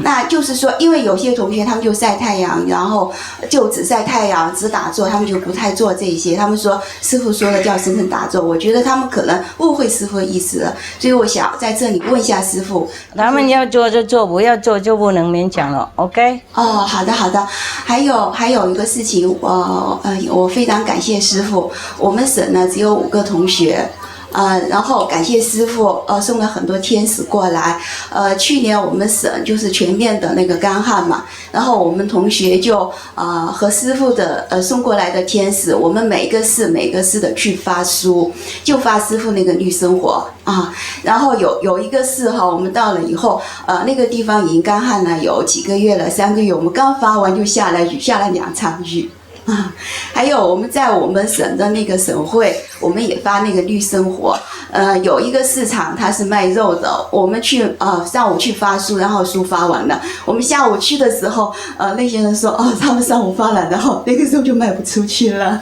那就是说，因为有些同学他们就晒太阳，然后就只晒太阳只打坐，他们就不太做这些。他们说师傅说的叫深层打坐，我觉得他们可能误会师傅的意思了，所以我想在这里问一下师傅，他们要做就做，不要做就不能勉强了 ，OK？ 好的。还有一个事情，我非常感谢师傅，我们省呢只有5个同学。然后感谢师傅送了很多天使过来。去年我们省就是全面的那个干旱嘛，然后我们同学就和师傅的送过来的天使，我们每个市的去发书，就发师傅那个绿生活啊。然后有一个市哈，我们到了以后，那个地方已经干旱了有几个月了，3个月，我们刚发完就下了雨，下了2场雨。还有我们在我们省的那个省会，我们也发那个绿生活。有一个市场它是卖肉的，我们去上午去发书，然后书发完了，我们下午去的时候，那些人说他们上午发了，然后那个时候就卖不出去了。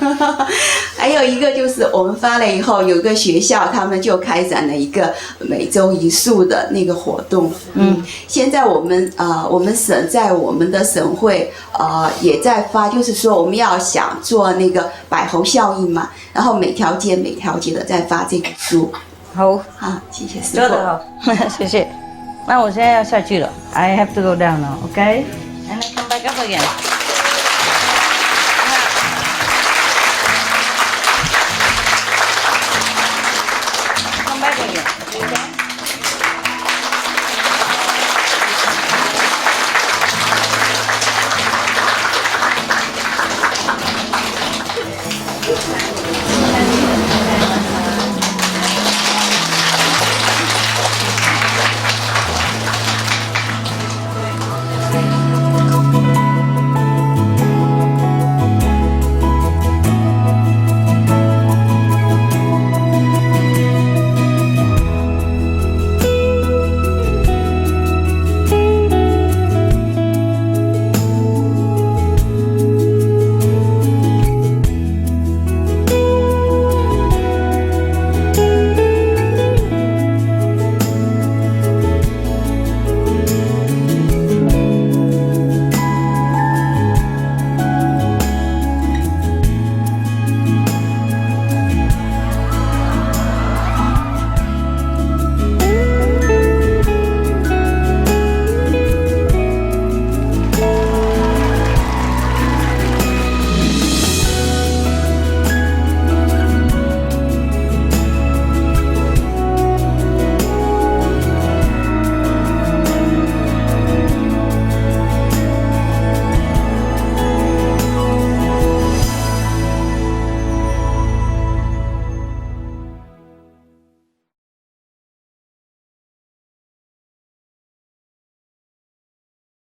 还有一个就是我们发了以后，有个学校他们就开展了一个每周1束的那个活动。现在我们省在我们的省会也在发，就是说我们要想做那个百猴效应嘛，然后每条街的在发这个书。好，谢谢师傅。做得好，谢谢。那我现在要下去了 ，I have to go down now, okay? And I come back up again.